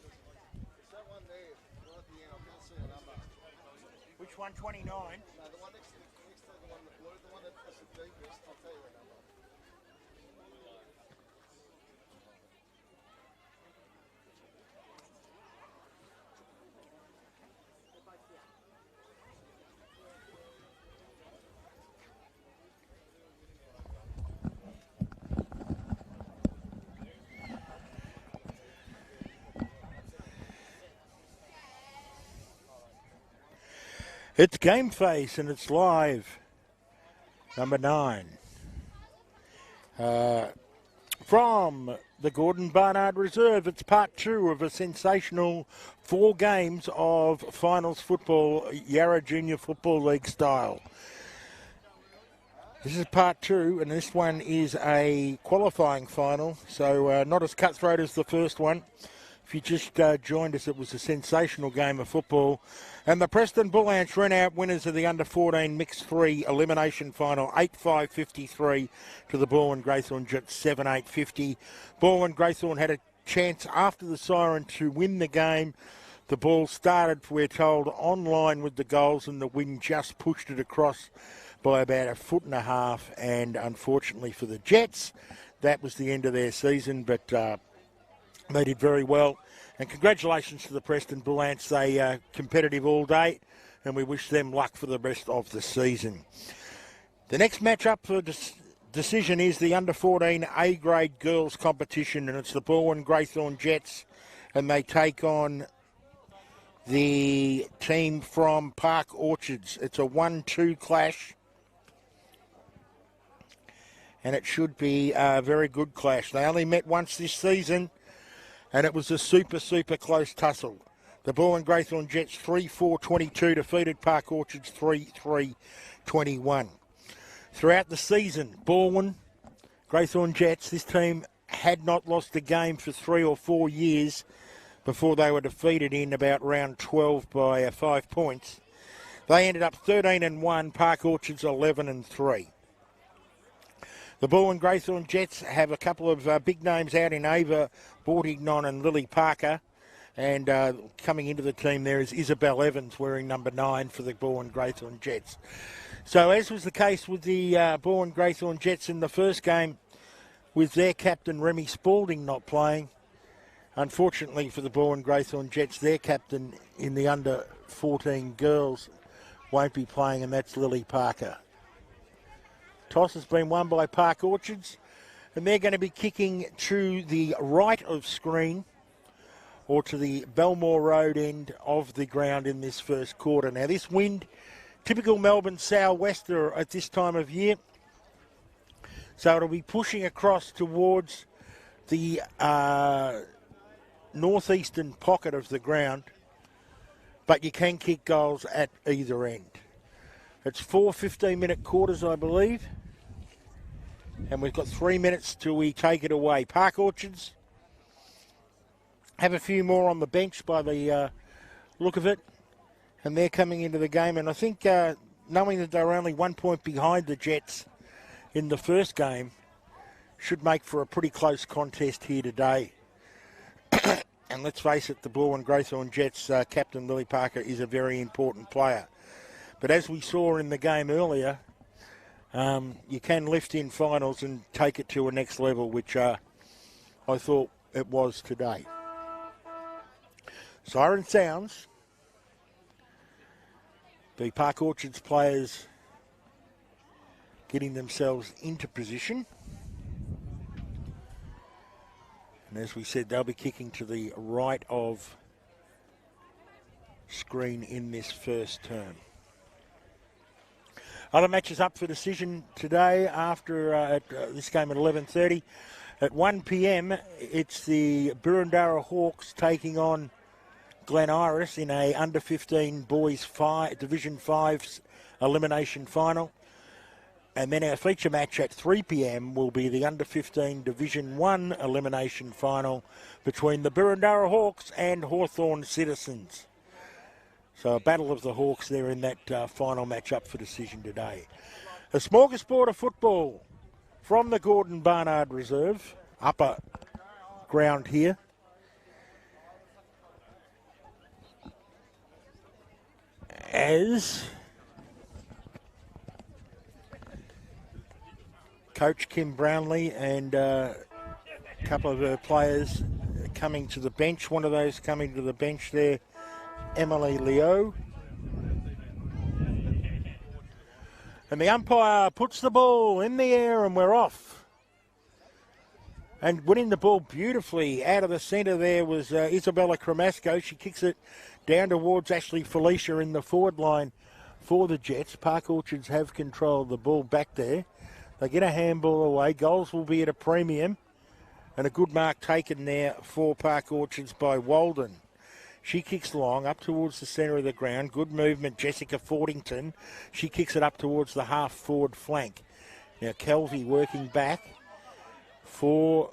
that one there, right at the end. I can't see the number. Which one, 29? No, the one next to the one in the blue, the one that's the deepest. I'll tell you the number. It's Game Face and it's live. Number 9. From the Gordon Barnard Reserve, it's part 2 of a sensational 4 games of finals football, Yarra Junior Football League style. This is part 2, and this one is a qualifying final, so not as cutthroat as the first one. If you just joined us, it was a sensational game of football. And the Preston Bull Ants ran out winners of the under-14 Mixed 3 elimination final, 8-5-53 to the Balwyn Greythorn Jets, 7-8-50. Balwyn Greythorn had a chance after the siren to win the game. The ball started, we're told, online with the goals, and the wind just pushed it across by about 1.5 foot. And unfortunately for the Jets, that was the end of their season, but they did very well. And congratulations to the Preston Bull Ants. They competitive all day, and we wish them luck for the rest of the season. The next match-up for decision is the under-14 A-grade girls competition, and it's the Balwyn Greythorn Jets, and they take on the team from Park Orchards. It's a 1-2 clash, and it should be a very good clash. They only met once this season, and it was a super, super close tussle. The Balwyn Greythorn Jets 3-4-22 defeated Park Orchards 3-3-21. Throughout the season, Balwyn Greythorn Jets, this team had not lost a game for 3 or 4 years before they were defeated in about round 12 by 5 points. They ended up 13-1, Park Orchards 11-3. The Balwyn Greythorn Jets have a couple of big names out in Ava Bortignon and Lily Parker. And coming into the team there is Isabel Evans wearing number 9 for the Balwyn Greythorn Jets. So as was the case with the Balwyn Greythorn Jets in the first game, with their captain Remy Spalding not playing, unfortunately for the Balwyn Greythorn Jets, their captain in the under-14 girls won't be playing, and that's Lily Parker. Toss has been won by Park Orchards, and they're going to be kicking to the right of screen or to the Belmore Road end of the ground in this first quarter. Now, this wind, typical Melbourne sou'wester at this time of year, so it'll be pushing across towards the northeastern pocket of the ground, but you can kick goals at either end. It's 4 15-minute quarters, I believe. And we've got 3 minutes till we take it away. Park Orchards have a few more on the bench by the look of it. And they're coming into the game. And I think knowing that they were only 1 point behind the Jets in the first game should make for a pretty close contest here today. And let's face it, the Balwyn Greythorn Jets captain Lily Parker is a very important player. But as we saw in the game earlier, you can lift in finals and take it to a next level, which I thought it was today. Siren sounds. The Park Orchards players getting themselves into position. And as we said, they'll be kicking to the right of screen in this first term. Other matches up for decision today after this game at 11:30. At 1 p.m, it's the Burundara Hawks taking on Glen Iris in a under-15 boys Division 5 elimination final. And then our feature match at 3 p.m. will be the under-15 Division 1 elimination final between the Burundara Hawks and Hawthorn Citizens. So a battle of the Hawks there in that final match-up for decision today. A smorgasbord of football from the Gordon Barnard Reserve, upper ground here. as Coach Kim Brownlee and a couple of her players coming to the bench. One of those coming to the bench there, Emily Leo. And the umpire puts the ball in the air and we're off. And winning the ball beautifully out of the centre there was Isabella Cremasco. She kicks it down towards Ashley Felicia in the forward line for the Jets. Park Orchards have control of the ball back there. They get a handball away. Goals will be at a premium. And a good mark taken there for Park Orchards by Walden. She kicks long up towards the centre of the ground. Good movement, Jessica Fordington. She kicks it up towards the half-forward flank. Now Kelvy working back for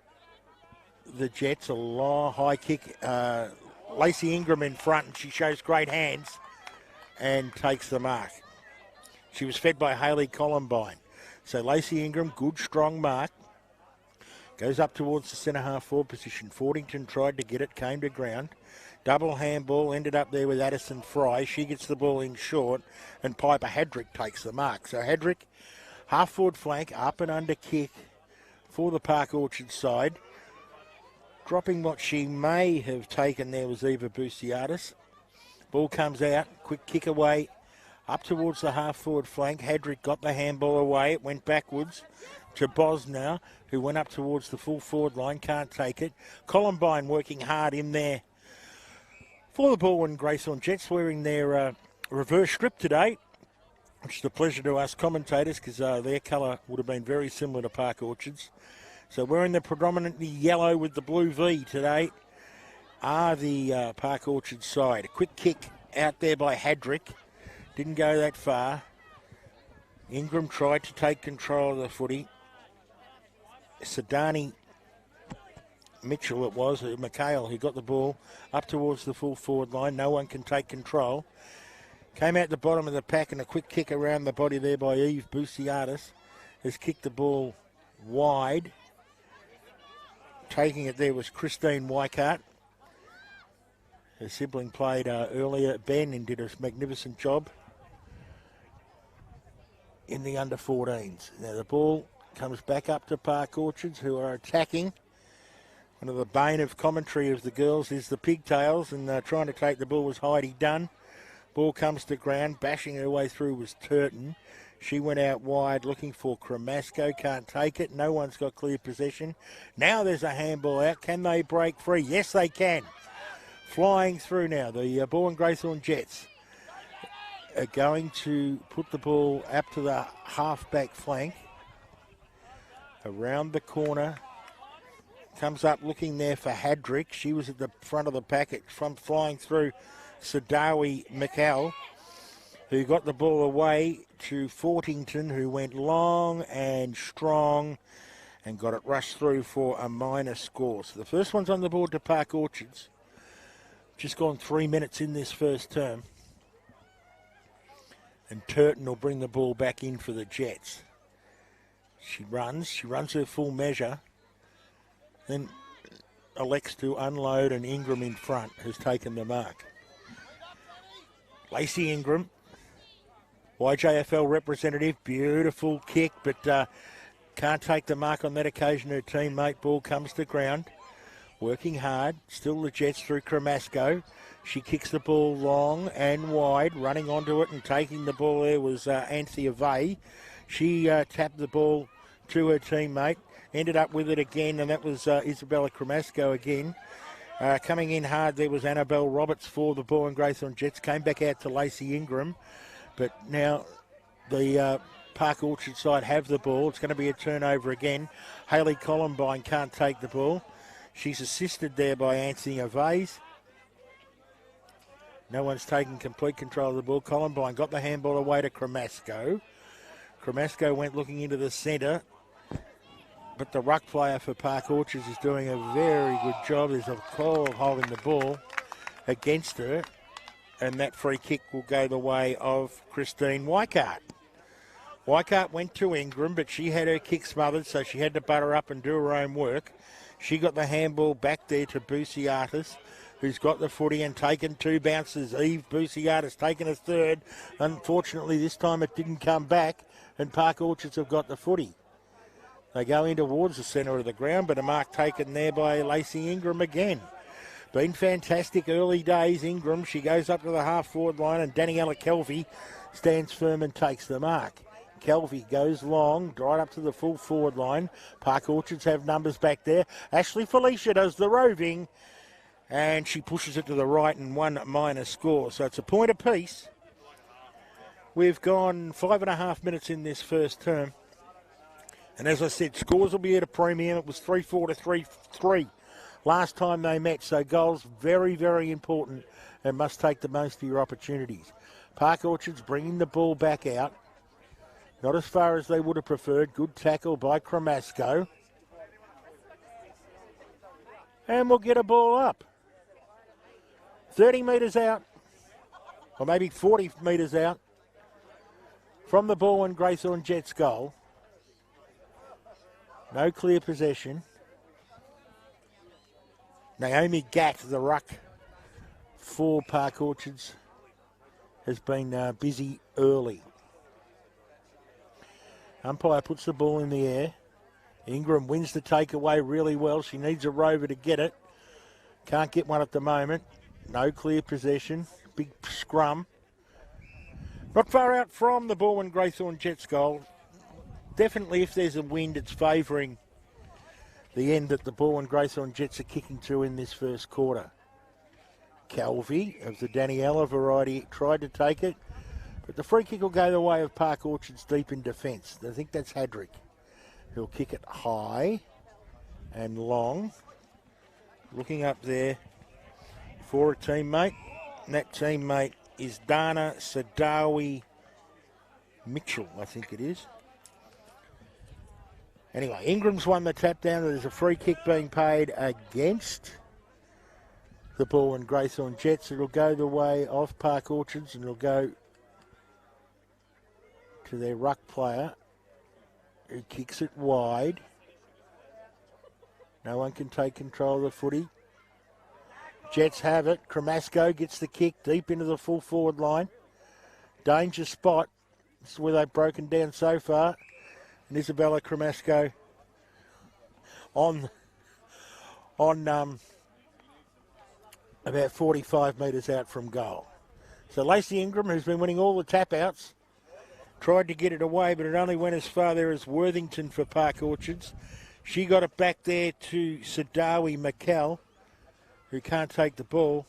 the Jets. A long high kick. Lacey Ingram in front, and she shows great hands and takes the mark. She was fed by Hayley Columbine. So Lacey Ingram, good strong mark. Goes up towards the centre half forward position. Fordington tried to get it, came to ground. Double handball, ended up there with Addison Fry. She gets the ball in short, and Piper Hadrick takes the mark. So Hadrick, half forward flank, up and under kick for the Park Orchard side. Dropping what she may have taken there was Eva Busiatis. Ball comes out, quick kick away, up towards the half forward flank. Hadrick got the handball away. It went backwards to Bosnow, who went up towards the full forward line, can't take it. Columbine working hard in there for the Balwyn Greythorn Jets, wearing their reverse strip today, which is a pleasure to us commentators because their colour would have been very similar to Park Orchards. So wearing the predominantly yellow with the blue V today are the Park Orchard side. A quick kick out there by Hadrick. Didn't go that far. Ingram tried to take control of the footy. Sadani Mitchell it was, McHale, who got the ball up towards the full forward line. No one can take control. Came out the bottom of the pack and a quick kick around the body there by Eve Busiatis. Has kicked the ball wide. Taking it there was Christine Weikart. Her sibling played earlier, Ben, and did a magnificent job in the under-14s. Now the ball comes back up to Park Orchards, who are attacking. One of the bane of commentary of the girls is the pigtails, and trying to take the ball was Heidi Dunn. Ball comes to ground, bashing her way through was Turton. She went out wide looking for Cremasco, can't take it. No one's got clear possession. Now there's a handball out. Can they break free? Yes, they can. Flying through now, the Balwyn Greythorn Jets are going to put the ball up to the half-back flank. Around the corner. Comes up looking there for Hadrick. She was at the front of the packet from flying through Sadawi McCall, who got the ball away to Fortington, who went long and strong and got it rushed through for a minor score. So the first one's on the board to Park Orchards. Just gone 3 minutes in this first term. And Turton will bring the ball back in for the Jets. She runs her full measure. Then elects to unload, and Ingram in front has taken the mark. Lacey Ingram, YJFL representative, beautiful kick, but can't take the mark on that occasion. Her teammate, ball comes to ground. Working hard, still the Jets through Cremasco. She kicks the ball long and wide, running onto it and taking the ball there was Anthea Vey. She tapped the ball to her teammate. Ended up with it again, and that was Isabella Cremasco again. Coming in hard there was Annabelle Roberts for the Balwyn Greythorn Jets. Came back out to Lacey Ingram. But now the Park Orchard side have the ball. It's going to be a turnover again. Hayley Columbine can't take the ball. She's assisted there by Anthony Aves. No one's taking complete control of the ball. Columbine got the handball away to Cremasco. Cremasco went looking into the centre. But the ruck player for Park Orchards is doing a very good job. There's a call holding the ball against her. And that free kick will go the way of Christine Weikart. Weikart went to Ingram, but she had her kick smothered, so she had to butter up and do her own work. She got the handball back there to Busiatis. who's got the footy and taken 2 bounces. Eve Boussiard has taken a third. Unfortunately, this time it didn't come back, and Park Orchards have got the footy. They go in towards the centre of the ground, but a mark taken there by Lacey Ingram again. Been fantastic early days, Ingram. She goes up to the half-forward line, and Daniela Kelvey stands firm and takes the mark. Kelvey goes long, right up to the full forward line. Park Orchards have numbers back there. Ashley Felicia does the roving, and she pushes it to the right and 1 minor score. So it's a point apiece. We've gone 5.5 minutes in this first term. And as I said, scores will be at a premium. It was 3-4 to 3-3 last time they met. So goals very, very important and must take the most of your opportunities. Park Orchards bringing the ball back out. Not as far as they would have preferred. Good tackle by Cremasco. And we'll get a ball up. 30 metres out, or maybe 40 metres out from the Balwyn Greythorn Jets goal. No clear possession. Naomi Gatt, the ruck for Park Orchards, has been busy early. Umpire puts the ball in the air. Ingram wins the takeaway really well. She needs a rover to get it. Can't get one at the moment. No clear possession. Big scrum. Not far out from the Balwyn Greythorn Jets goal. Definitely if there's a wind, it's favouring the end that the Balwyn Greythorn Jets are kicking to in this first quarter. Calvi of the Daniela variety tried to take it, but the free kick will go the way of Park Orchards deep in defence. I think that's Hadrick. He'll kick it high and long. Looking up there for a teammate. And that teammate is Dana Sadawi Mitchell, I think it is. Anyway, Ingram's won the tap down. There's a free kick being paid against the Balwyn Greythorn Jets. It'll go the way of Park Orchards and it'll go to their ruck player who kicks it wide. No one can take control of the footy. Jets have it. Cremasco gets the kick deep into the full forward line. Danger spot. This is where they've broken down so far. And Isabella Cremasco on about 45 metres out from goal. So Lacey Ingram, who's been winning all the tap-outs, tried to get it away, but it only went as far there as Worthington for Park Orchards. She got it back there to Sadawi McKell, who can't take the ball.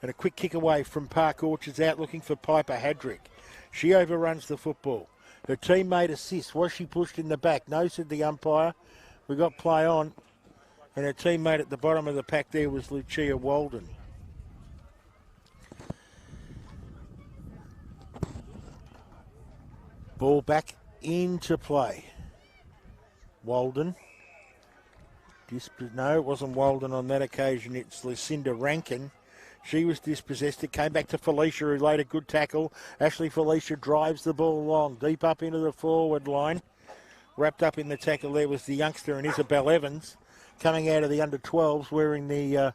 And a quick kick away from Park Orchards out looking for Piper Hadrick. She overruns the football. Her teammate assists. Was she pushed in the back? No, said the umpire. We got play on. And her teammate at the bottom of the pack there was Lucia Walden. Ball back into play. Walden. No, it wasn't Walden on that occasion. It's Lucinda Rankin. She was dispossessed. It came back to Felicia, who laid a good tackle. Ashley Felicia drives the ball long, deep up into the forward line. Wrapped up in the tackle there was the youngster and Isabel Evans, coming out of the under-12s, wearing the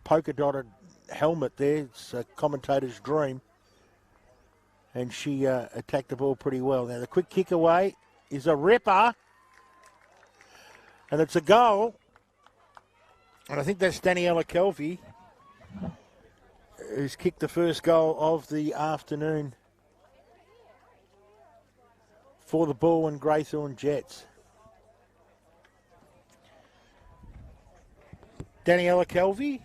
polka-dotted helmet there. It's a commentator's dream. And she attacked the ball pretty well. Now, the quick kick away is a ripper. And it's a goal. And I think that's Daniela Kelvey, who's kicked the first goal of the afternoon for the Balwyn Greythorn Jets. Daniela Kelvey.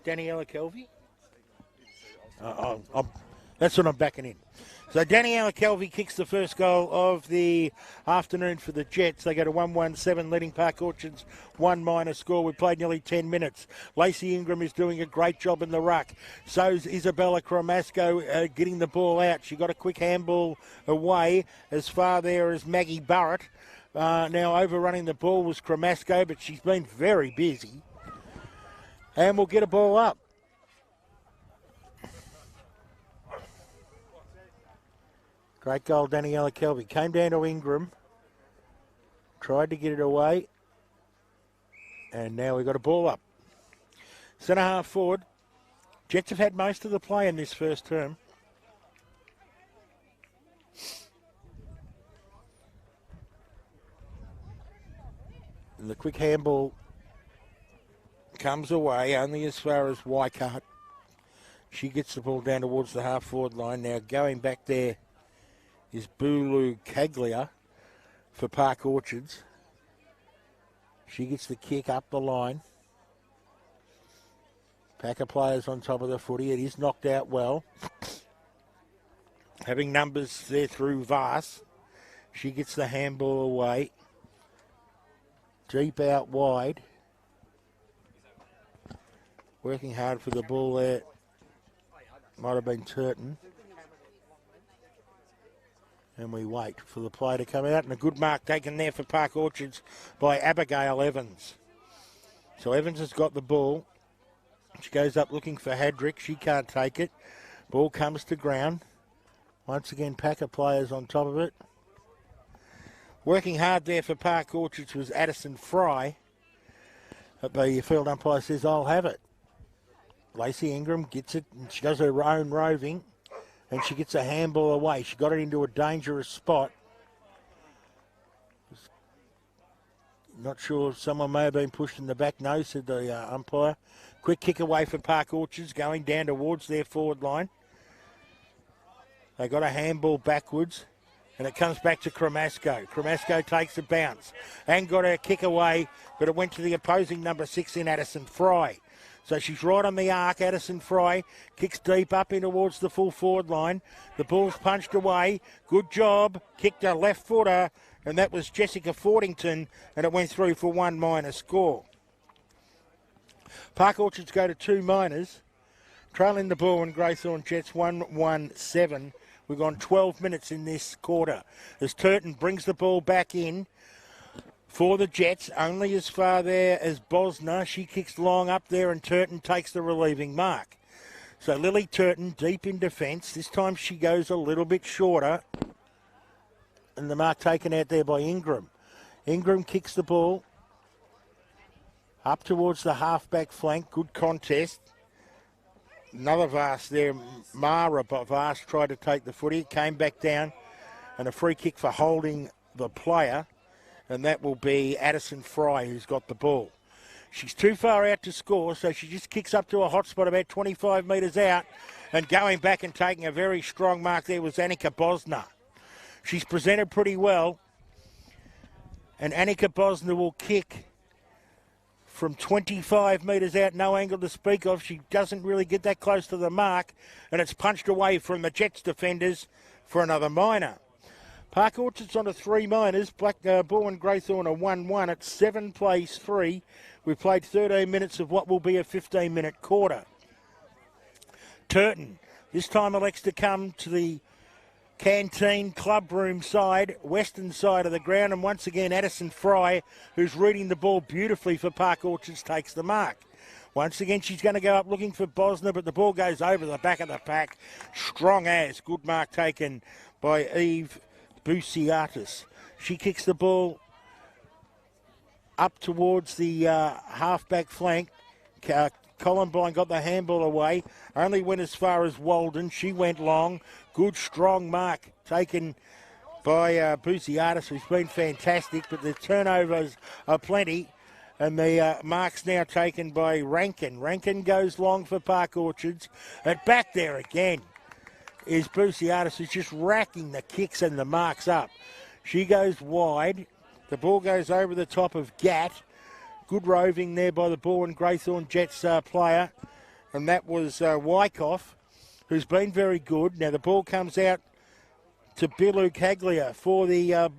Daniela Kelvey. That's what I'm backing in. So Daniela Kelvey kicks the first goal of the afternoon for the Jets. They go to 1-1-7, leading Park Orchards 1 minor score. We played nearly 10 minutes. Lacey Ingram is doing a great job in the ruck. So's Isabella Cremasco getting the ball out. She got a quick handball away as far there as Maggie Barrett. Now overrunning the ball was Cremasco, but she's been very busy. And we'll get a ball up. Great goal, Daniela Kelvey. Came down to Ingram. Tried to get it away. And now we've got a ball up. Centre half forward. Jets have had most of the play in this first term. And the quick handball comes away only as far as Weikart. She gets the ball down towards the half-forward line. Now going back there is Bulu Caglia for Park Orchards. She gets the kick up the line. Pack of players on top of the footy. It is knocked out well. Having numbers there through Vass. She gets the handball away. Deep out wide. Working hard for the ball there. Might have been Turton. And we wait for the play to come out. And a good mark taken there for Park Orchards by Abigail Evans. So Evans has got the ball. She goes up looking for Hadrick. She can't take it. Ball comes to ground. Once again, pack of players on top of it. Working hard there for Park Orchards was Addison Fry. But the field umpire says, I'll have it. Lacey Ingram gets it, and she does her own roving, and she gets a handball away. She got it into a dangerous spot. Not sure, someone may have been pushed in the back. No, said the umpire. Quick kick away for Park Orchards, going down towards their forward line. They got a handball backwards, and it comes back to Cremasco. Cremasco takes a bounce and got her kick away, but it went to the opposing number 6 in Addison Fry. So she's right on the arc. Addison Fry kicks deep up in towards the full forward line. The ball's punched away. Good job. Kicked a left footer, and that was Jessica Fordington, and it went through for 1- score. Park Orchards go to 2 minors. Trailing the ball and Greythorn Jets 1-1-7. We've gone 12 minutes in this quarter. As Turton brings the ball back in for the Jets, only as far there as Bosner. She kicks long up there and Turton takes the relieving mark. So Lily Turton deep in defence. This time she goes a little bit shorter. And the mark taken out there by Ingram. Ingram kicks the ball up towards the half-back flank. Good contest. Another Vass there. Mara Vass tried to take the footy. It came back down. And a free kick for holding the player. And that will be Addison Fry who's got the ball. She's too far out to score, so she just kicks up to a hot spot about 25 metres out. And going back and taking a very strong mark there was Annika Bosner. She's presented pretty well. And Annika Bosner will kick from 25 metres out, no angle to speak of. She doesn't really get that close to the mark. And it's punched away from the Jets defenders for another minor. Park Orchards on to 3 minors. Balwyn Greythorn are 1-1 at 7 plays 3. We've played 13 minutes of what will be a 15-minute quarter. Turton this time elects to come to the canteen club room side, western side of the ground, and once again Addison Fry, who's reading the ball beautifully for Park Orchards, takes the mark. Once again, she's going to go up looking for Bosner, but the ball goes over the back of the pack. Strong as. Good mark taken by Eve Busiatis. She kicks the ball up towards the half-back flank. Columbine got the handball away. Only went as far as Walden. She went long. Good, strong mark taken by Busiatis, who's been fantastic, but the turnovers are plenty. And the mark's now taken by Rankin. Rankin goes long for Park Orchards. And back there again is Busiatis, who's just racking the kicks and the marks up. She goes wide. The ball goes over the top of Gatt. Good roving there by the Balwyn Greythorn Jets player. And that was Wyckoff, who's been very good. Now the ball comes out to Bilu Caglia for the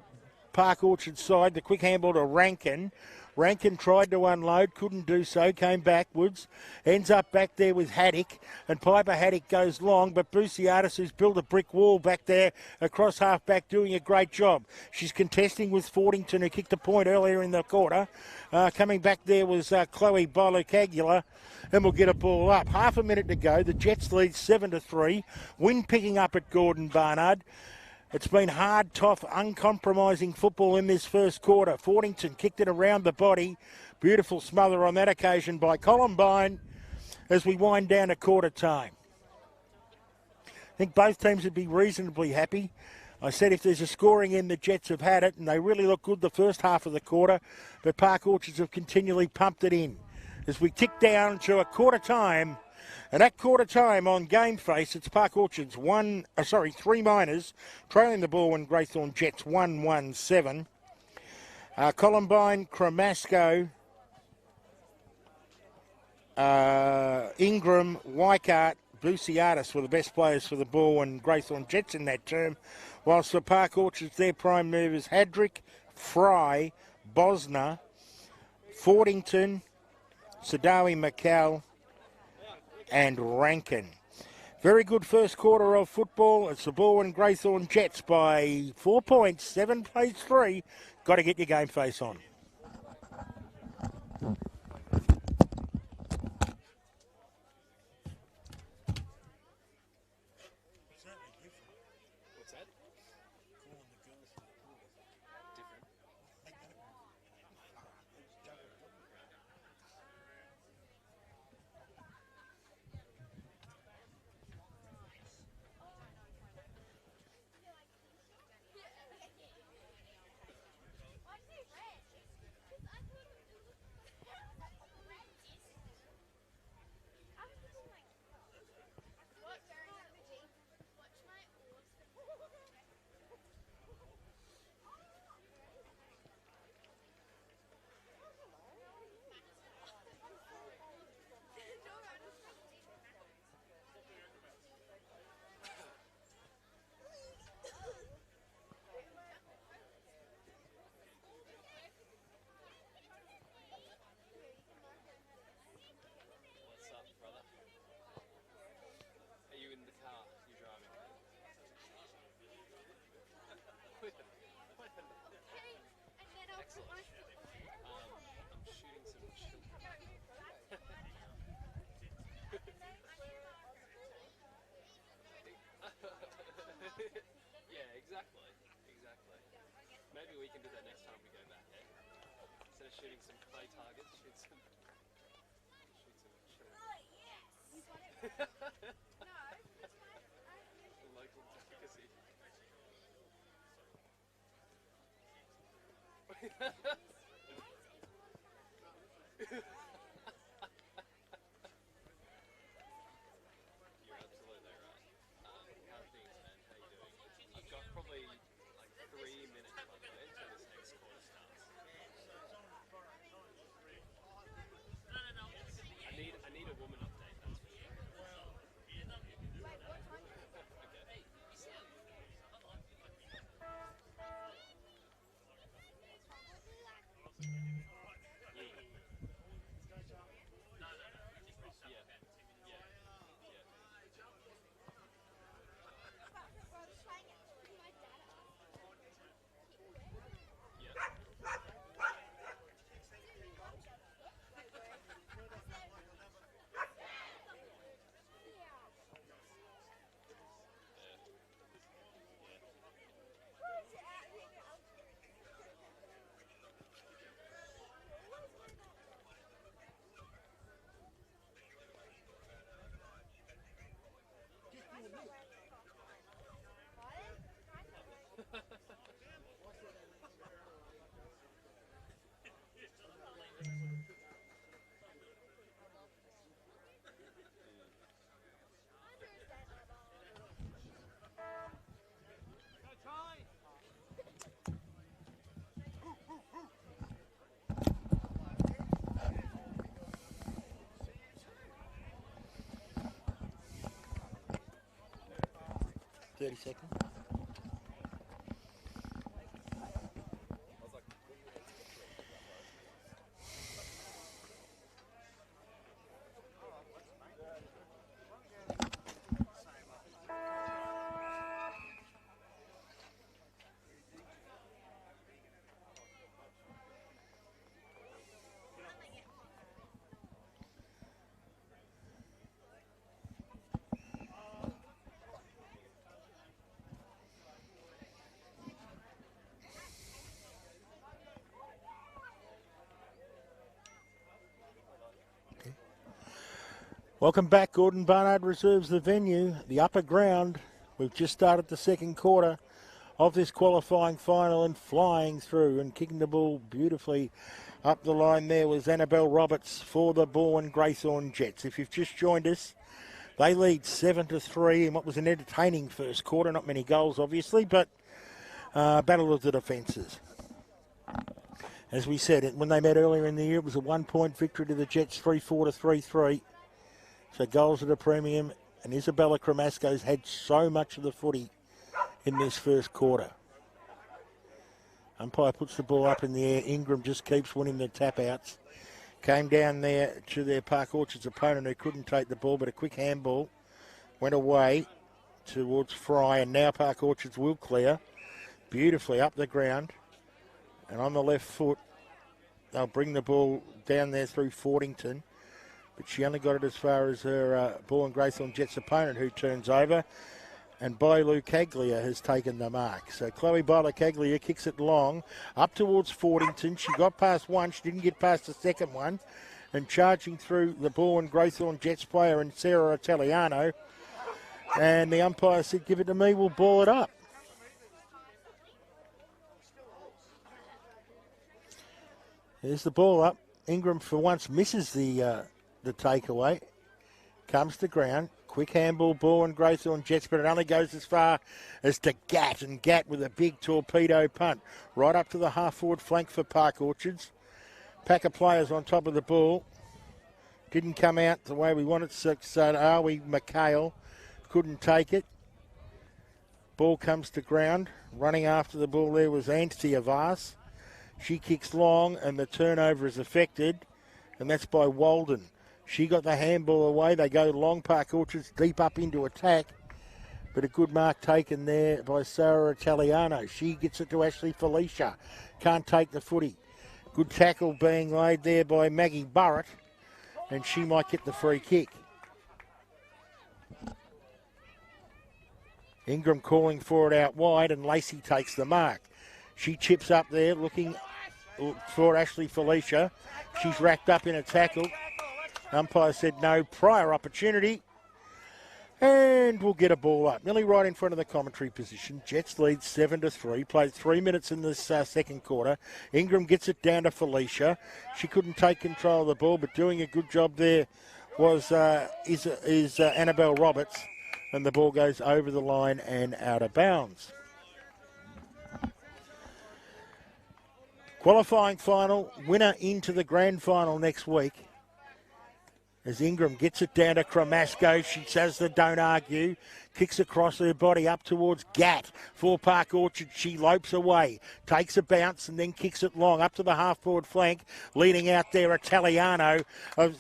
Park Orchard side. The quick handball to Rankin. Rankin tried to unload, couldn't do so, came backwards, ends up back there with Haddock, and Piper Haddock goes long, but Busiatis, who's built a brick wall back there across half-back, doing a great job. She's contesting with Fordington, who kicked a point earlier in the quarter. Coming back there was Chloe Bolocagula, and we'll get a ball up. Half a minute to go. The Jets lead 7-3. Wind picking up at Gordon Barnard. It's been hard, tough, uncompromising football in this first quarter. Fordington kicked it around the body, Beautiful smother on that occasion by Columbine as we wind down to quarter time. I think both teams would be reasonably happy. I said if there's a scoring in, the Jets have had it, and they really look good the first half of the quarter, but Park Orchards have continually pumped it in. As we tick down to a quarter time, and at quarter time on Game Face, it's Park Orchards 3 minors, trailing the Balwyn Greythorn Jets 1-1-7. Columbine, Cremasco, Ingram, Weikart, Busiatis were the best players for the Balwyn Greythorn Jets in that term, whilst for Park Orchards, their prime movers Hadrick, Fry, Bosner, Fordington, Sadawi McCall, and Rankin. Very good first quarter of football. It's the Balwyn Greythorn Jets by 4 points, 7 plays 3. Got to get your Game Face on. Yeah, exactly. Maybe we can do that next time we go back there. Instead of shooting some clay targets, shoot some the local delicacy. You're absolutely right. How are things, man? How you doing? I've got probably like 3 minutes by the way until this next quarter starts. I need a woman update. That's for sure. Seconds. Welcome back. Gordon Barnard reserves the venue, the upper ground. We've just started the second quarter of this qualifying final, and flying through and kicking the ball beautifully up the line there was Annabelle Roberts for the Balwyn Greythorn Jets. If you've just joined us, they lead 7-3 in what was an entertaining first quarter. Not many goals, obviously, but battle of the defences. As we said, when they met earlier in the year, it was a 1-point victory to the Jets, 3-4 to 3-3. So goals at a premium, and Isabella Cremasco's had so much of the footy in this first quarter. Umpire puts the ball up in the air. Ingram just keeps winning the tap-outs. Came down there to their Park Orchards opponent who couldn't take the ball, but a quick handball went away towards Fry, and now Park Orchards will clear beautifully up the ground. And on the left foot, they'll bring the ball down there through Fordington. But she only got it as far as her Balwyn Greythorn Jets opponent, who turns over. And Bailu Caglia has taken the mark. So Chloe Bailu Caglia kicks it long up towards Fordington. She got past one. She didn't get past the second one. And charging through the Balwyn Greythorn Jets player and Sarah Italiano. And the umpire said, give it to me, we'll ball it up. There's the ball up. Ingram for once misses the takeaway. Comes to ground. Quick handball, Balwyn Greythorn Jets, but it only goes as far as to Gatt. And Gatt with a big torpedo punt. Right up to the half-forward flank for Park Orchards. Pack of players on top of the ball. Didn't come out the way we wanted. So Arwie McHale couldn't take it. Ball comes to ground. Running after the ball there was Anthea Vars. She kicks long, and the turnover is affected, and that's by Walden. She got the handball away. They go long. Park Orchards deep up into attack, but a good mark taken there by Sarah Italiano. She gets it to Ashley Felicia. Can't take the footy. Good tackle being laid there by Maggie Burrett, and she might get the free kick. Ingram calling for it out wide, and Lacey takes the mark. She chips up there looking for Ashley Felicia. She's racked up in a tackle. Umpire said no prior opportunity. And we'll get a ball up. Nearly right in front of the commentary position. Jets lead 7-3. Played 3 minutes in this second quarter. Ingram gets it down to Felicia. She couldn't take control of the ball, but doing a good job there was Annabelle Roberts. And the ball goes over the line and out of bounds. Qualifying final, winner into the grand final next week. As Ingram gets it down to Cremasco, she says the don't argue, kicks across her body up towards Gatt for Park Orchard. She lopes away, takes a bounce and then kicks it long up to the half-forward flank, leading out there Italiano.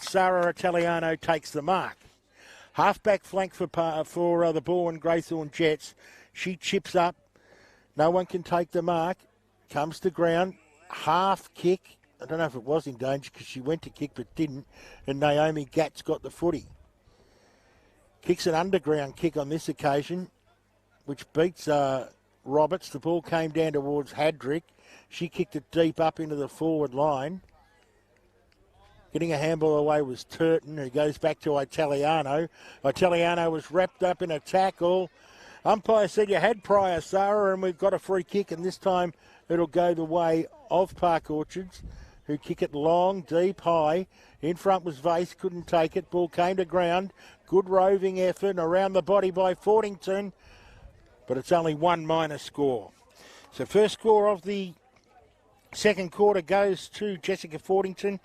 Sarah Italiano takes the mark. Half-back flank for the Balwyn Greythorn Jets. She chips up. No one can take the mark. Comes to ground. Half kick. I don't know if it was in danger because she went to kick but didn't. And Naomi Gatt's got the footy. Kicks an underground kick on this occasion, which beats Roberts. The ball came down towards Hadrick. She kicked it deep up into the forward line. Getting a handball away was Turton, who goes back to Italiano. Italiano was wrapped up in a tackle. Umpire said you had prior, Sarah, and we've got a free kick, and this time it'll go the way of Park Orchards, who kick it long, deep, high. In front was Vase, couldn't take it. Ball came to ground. Good roving effort around the body by Fordington, but it's only 1- score. So first score of the second quarter goes to Jessica Fordington.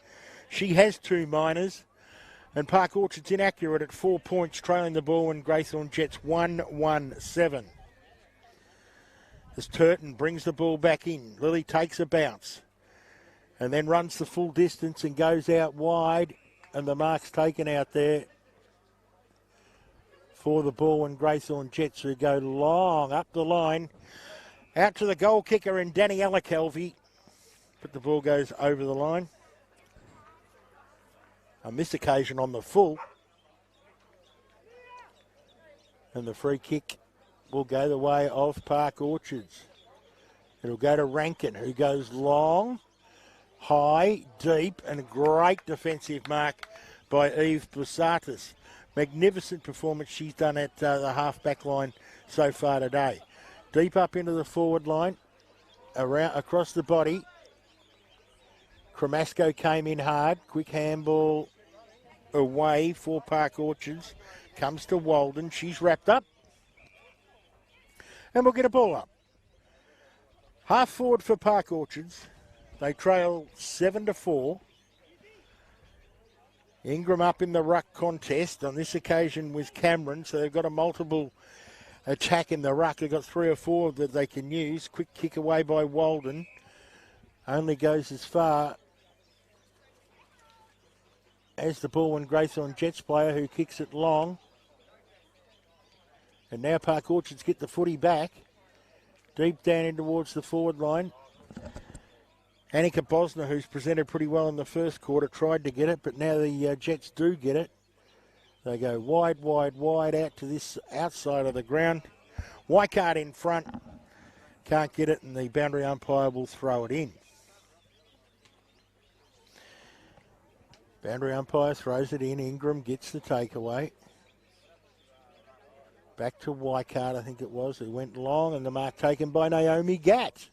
She has 2 minors, and Park Orchard's inaccurate at 4 points, trailing the ball, and Greythorn Jets 1-1-7. As Turton brings the ball back in, Lily takes a bounce and then runs the full distance and goes out wide, and the mark's taken out there for the Balwyn Greythorn Jets, who go long up the line, out to the goal kicker and Daniela Kelvy, but the ball goes over the line. On this occasion on the full. And the free kick will go the way of Park Orchards. It'll go to Rankin, who goes long, high, deep, and a great defensive mark by Eve Busatis. Magnificent performance she's done at the half-back line so far today. Deep up into the forward line, across the body. Cremasco came in hard. Quick handball away for Park Orchards. Comes to Walden. She's wrapped up. And we'll get a ball up. Half forward for Park Orchards. They trail 7-4. Ingram up in the ruck contest. On this occasion with Cameron. So they've got a multiple attack in the ruck. They've got 3 or 4 that they can use. Quick kick away by Walden. Only goes as far as the Balwyn Greythorn Jets player who kicks it long. And now Park Orchards get the footy back. Deep down in towards the forward line. Annika Bosner, who's presented pretty well in the first quarter, tried to get it, but now the Jets do get it. They go wide, wide, wide out to this outside of the ground. Weikart in front. Can't get it, and the boundary umpire will throw it in. Boundary umpire throws it in. Ingram gets the takeaway. Back to Weikart, I think it was. He went long, and the mark taken by Naomi Gatt.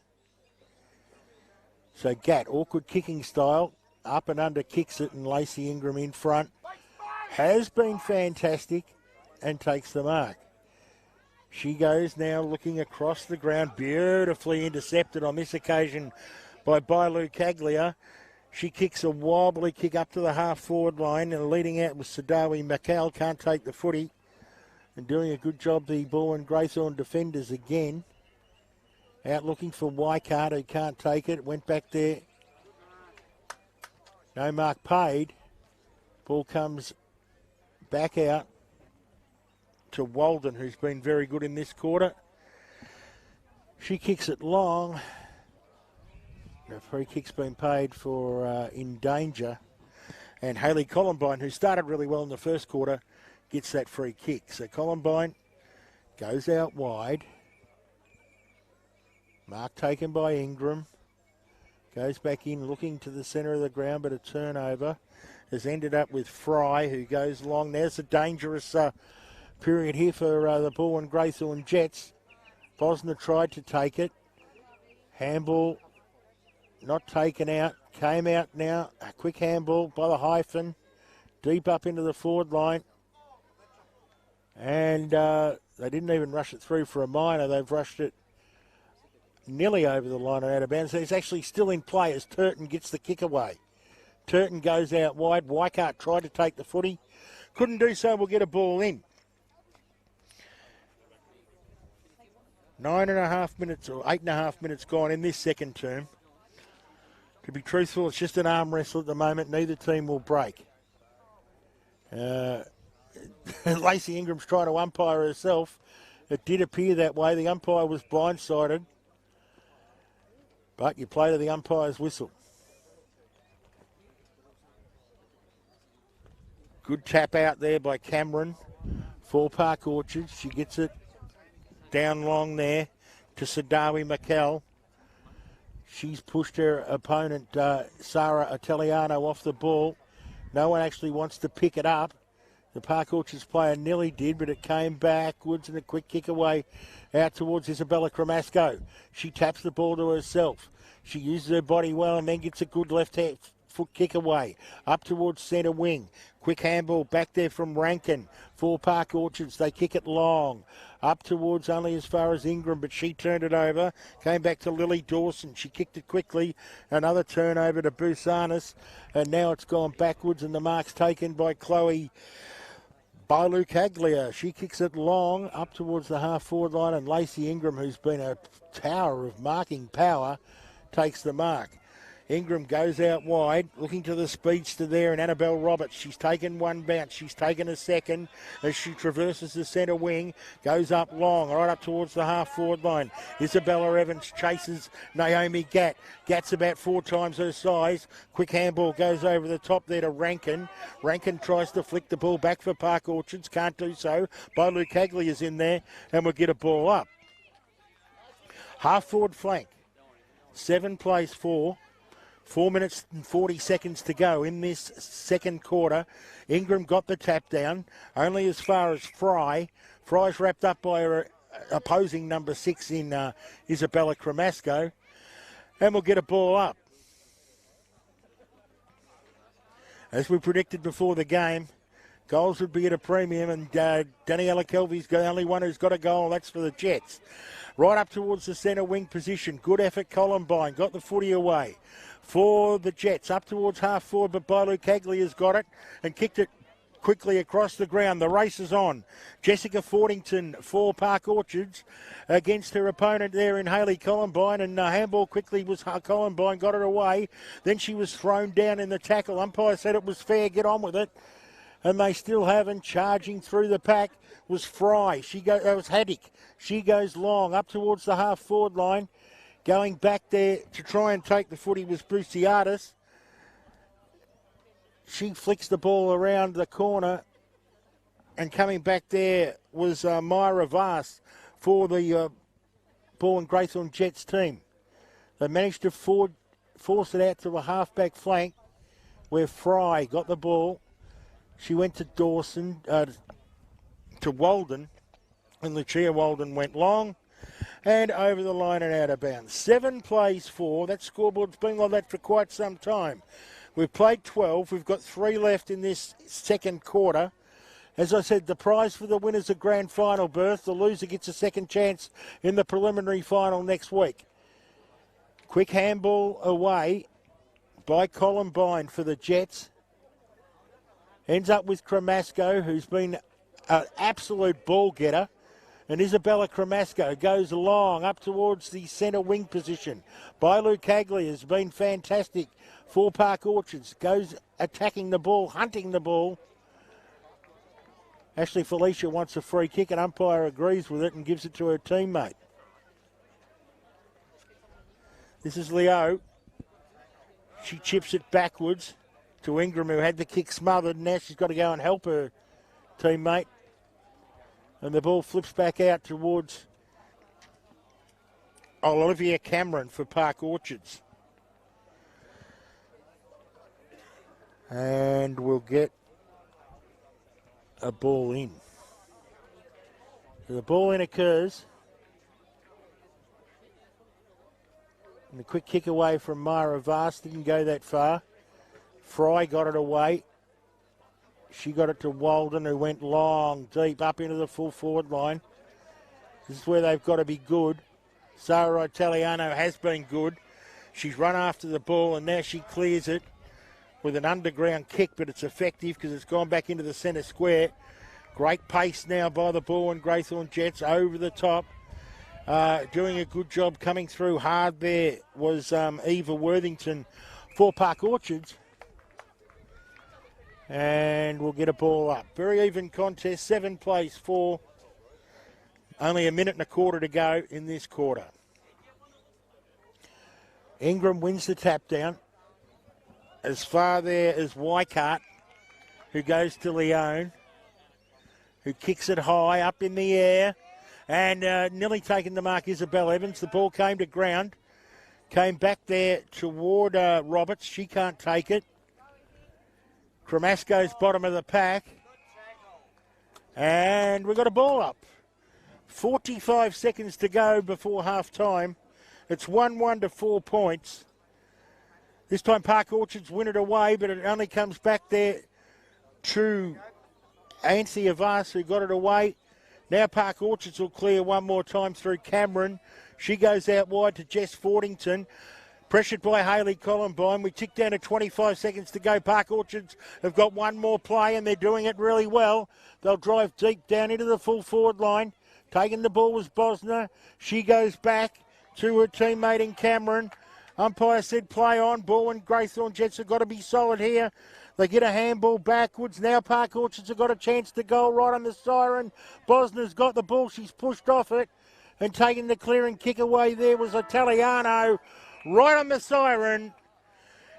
So Gatt, awkward kicking style, up and under kicks it, and Lacey Ingram in front. Has been fantastic and takes the mark. She goes now looking across the ground, beautifully intercepted on this occasion by Bailu Caglia. She kicks a wobbly kick up to the half-forward line, and leading out with Sadawi McCall. Can't take the footy. And doing a good job, the Balwyn Greythorn defenders again. Out looking for Weikart, who can't take it. Went back there. No mark paid. Ball comes back out to Walden, who's been very good in this quarter. She kicks it long. The free kick's been paid for in danger. And Hayley Columbine, who started really well in the first quarter, gets that free kick. So Columbine goes out wide. Mark taken by Ingram. Goes back in looking to the centre of the ground, but a turnover has ended up with Fry, who goes long. There's a dangerous period here for the Balwyn Greythorn Jets. Bosner tried to take it. Handball not taken out. Came out now. A quick handball by the hyphen. Deep up into the forward line. And they didn't even rush it through for a minor. They've rushed it nearly over the line and out of bounds. So it's actually still in play as Turton gets the kick away. Turton goes out wide. Weikart tried to take the footy. Couldn't do so. We'll get a ball in. 9.5 minutes or 8.5 minutes gone in this second term. To be truthful, it's just an arm wrestle at the moment. Neither team will break. Lacey Ingram's trying to umpire herself. It did appear that way. The umpire was blindsided. But you play to the umpire's whistle. Good tap out there by Cameron for Park Orchards. She gets it down long there to Sadawi McCall. She's pushed her opponent, Sarah Italiano, off the ball. No one actually wants to pick it up. The Park Orchards player nearly did, but it came backwards and a quick kick away out towards Isabella Cremasco. She taps the ball to herself. She uses her body well and then gets a good left foot kick away. Up towards centre wing. Quick handball back there from Rankin for Park Orchards. They kick it long. Up towards only as far as Ingram, but she turned it over. Came back to Lily Dawson. She kicked it quickly. Another turnover to Busanis. And now it's gone backwards and the mark's taken by Chloe Bailu Caglia. She kicks it long up towards the half-forward line, and Lacey Ingram, who's been a tower of marking power, takes the mark. Ingram goes out wide, looking to the speedster there, and Annabelle Roberts. She's taken one bounce. She's taken a second as she traverses the centre wing, goes up long, right up towards the half-forward line. Isabella Evans chases Naomi Gatt. Gatt's about 4 times her size. Quick handball goes over the top there to Rankin. Rankin tries to flick the ball back for Park Orchards. Can't do so. Bailu Cagli is in there, and we'll get a ball up. Half-forward flank. 7 plays 4. 4 minutes and 40 seconds to go in this second quarter. Ingram got the tap down, only as far as Fry. Fry's wrapped up by her opposing number 6 in Isabella Cremasco. And we'll get a ball up. As we predicted before the game, goals would be at a premium, and Daniela Kelvy's the only one who's got a goal. That's for the Jets. Right up towards the centre wing position. Good effort, Columbine. Got the footy away for the Jets. Up towards half forward, but Bailu Caglia's got it and kicked it quickly across the ground. The race is on. Jessica Fordington for Park Orchards against her opponent there in Hayley Columbine, and handball quickly was Columbine, got it away. Then she was thrown down in the tackle. Umpire said it was fair, get on with it. And they still haven't. Charging through the pack was Fry. That was Haddock. She goes long up towards the half forward line. Going back there to try and take the footy was Bruciatis. She flicks the ball around the corner. And coming back there was Myra Vass for the Balwyn Greythorn Jets team. They managed to force it out to a half-back flank where Fry got the ball. She went to Dawson, to Walden, and Lucia Walden went long and over the line and out of bounds. 7 plays 4. That scoreboard's been like that for quite some time. We've played 12. We've got 3 left in this second quarter. As I said, the prize for the winner's a grand final berth. The loser gets a second chance in the preliminary final next week. Quick handball away by Columbine for the Jets. Ends up with Cremasco, who's been an absolute ball getter. And Isabella Cremasco goes long up towards the centre wing position. Bailu Cagli has been fantastic for Park Orchards. Goes attacking the ball, hunting the ball. Ashley Felicia wants a free kick, and umpire agrees with it and gives it to her teammate. This is Leo. She chips it backwards to Ingram, who had the kick smothered. Now she's got to go and help her teammate. And the ball flips back out towards Olivia Cameron for Park Orchards. And we'll get a ball in. So the ball in occurs. And a quick kick away from Myra Vast. Didn't go that far. Fry got it away. She got it to Walden, who went long, deep, up into the full forward line. This is where they've got to be good. Sarah Italiano has been good. She's run after the ball, and now she clears it with an underground kick, but it's effective because it's gone back into the centre square. Great pace now by the Balwyn Greythorn Jets over the top. Doing a good job coming through hard there was Eva Worthington for Park Orchards. And we'll get a ball up. Very even contest, 7 plays 4. Only a minute and a quarter to go in this quarter. Ingram wins the tap down. As far there as Weikart, who goes to Leone, who kicks it high up in the air. And nearly taking the mark, Isabel Evans. The ball came to ground. Came back there toward Roberts. She can't take it. Cremasco's bottom of the pack. And we've got a ball up. 45 seconds to go before half-time. It's 1-1 to 4 points. This time Park Orchards win it away, but it only comes back there to Anthea Vass, who got it away. Now Park Orchards will clear one more time through Cameron. She goes out wide to Jess Fordington. Pressured by Hayley Columbine. We tick down to 25 seconds to go. Park Orchards have got one more play, and they're doing it really well. They'll drive deep down into the full forward line. Taking the ball was Bosner. She goes back to her teammate in Cameron. Umpire said play on. Balwyn Greythorn Jets have got to be solid here. They get a handball backwards. Now Park Orchards have got a chance to go right on the siren. Bosner's got the ball. She's pushed off it. And taking the clearing kick away there was Italiano. Right on the siren.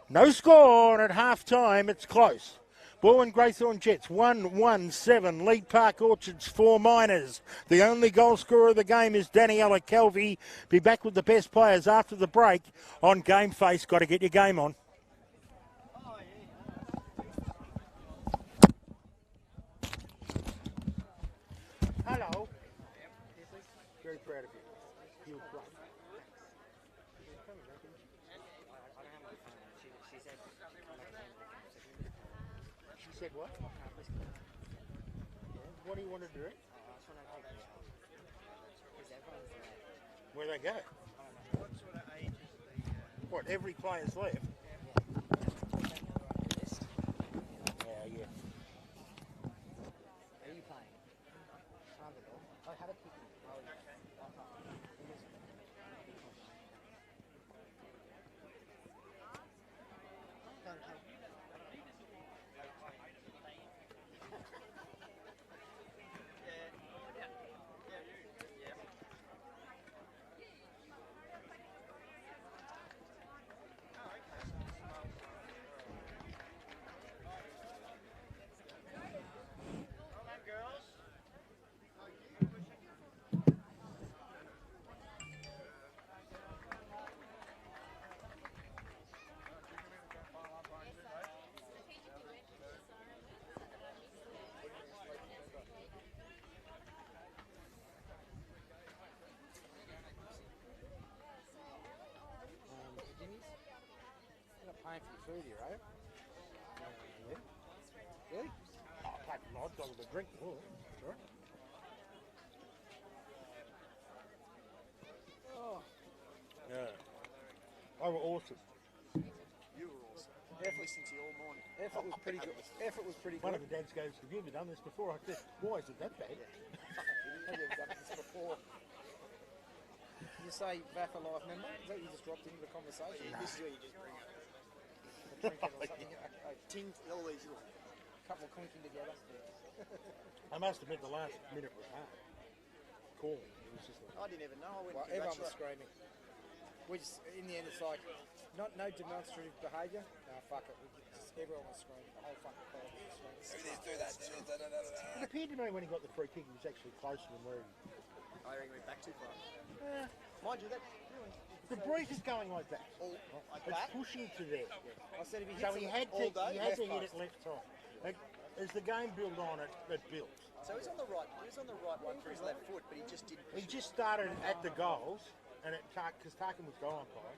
No score, and at half-time it's close. Balwyn Greythorn Jets 1-1-7. Lead Park Orchards 4 Miners. The only goal scorer of the game is Daniela Calvi. Be back with the best players after the break on Game Face. Got to get your game on. Hello. Very proud of you. You're great. She said what? What do you want to do? Where they go? What, every player's left? Yeah. Are you playing? I had a pick. Paying for your food here, right? Yeah. Really? Oh, I'll take a hot dog with a drink. Oh, sure. Oh. Yeah. They were awesome. You were awesome. I've listened to you all morning. Effort was pretty good. Effort was pretty One good. of the dads goes, have you ever done this before? I said, why is it that bad? Have you ever done this before? Did you say VAFA Life member? Is that what you just dropped into the conversation? This is where you just bring up A drink or something? A tin, all these little. couple clinking together. I must admit the last minute was hard. Cool. It was just like, I didn't even know. I went Well, to the everyone was bachelor. screaming. We just, in the end, it's like, no demonstrative behaviour. No, fuck it. Everyone was screaming. The whole fucking crowd was screaming. it appeared to me when he got the free kick, he was actually closer than where he... I reckon we went back too far. Mind you, that really. The breeze is going like that. All like It's that. pushing to there. I said if he So hits he it had all to, day, he had to left hit it left side. As the game built on, it built. So he's on the right. He was on the right one for his left foot, but he just didn't. He just started at the goals, and it because Tarkin was goal umpire,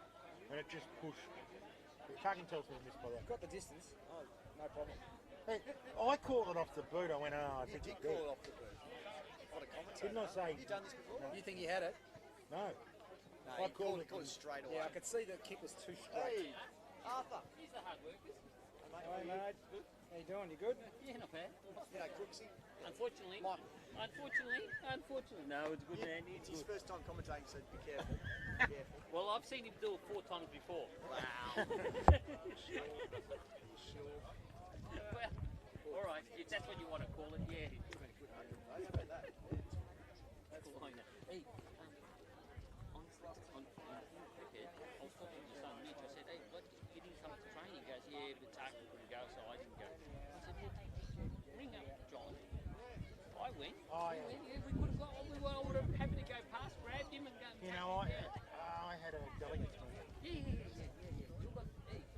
and it just pushed. Tarkin tells me he missed by that. got the distance, oh, no problem. Hey, I called it off the boot. I went, oh, I You think did it's call dead. it off the boot. What a commentator. Didn't I say? Have you done this before? You think he had it? No. No, I he called it. called it straight away. Yeah, I could see the kick was too straight. Hey, Arthur. He's the hard workers. Hey, mate. How you doing? You good? Yeah, not bad. You know, Crooksy. Unfortunately. Michael. Unfortunately. No, it's good, man. It's his first time commentating, so be careful. Be careful. Well, I've seen him do it 4 times before. Wow. Sure. Well, all right. If that's what you want to call it, yeah. That's cool, I know. Hey, on cricket, I was talking to your son Mitch. I said, hey, what? He didn't come to training. He goes, yeah, but Tarkin couldn't go, so I didn't go. I said, well, ring up John. I went. Oh, We yeah. went, yeah, we could have got. We were all happy to go past, grabbed him, and go. You know, I had a delegate to me. Yeah.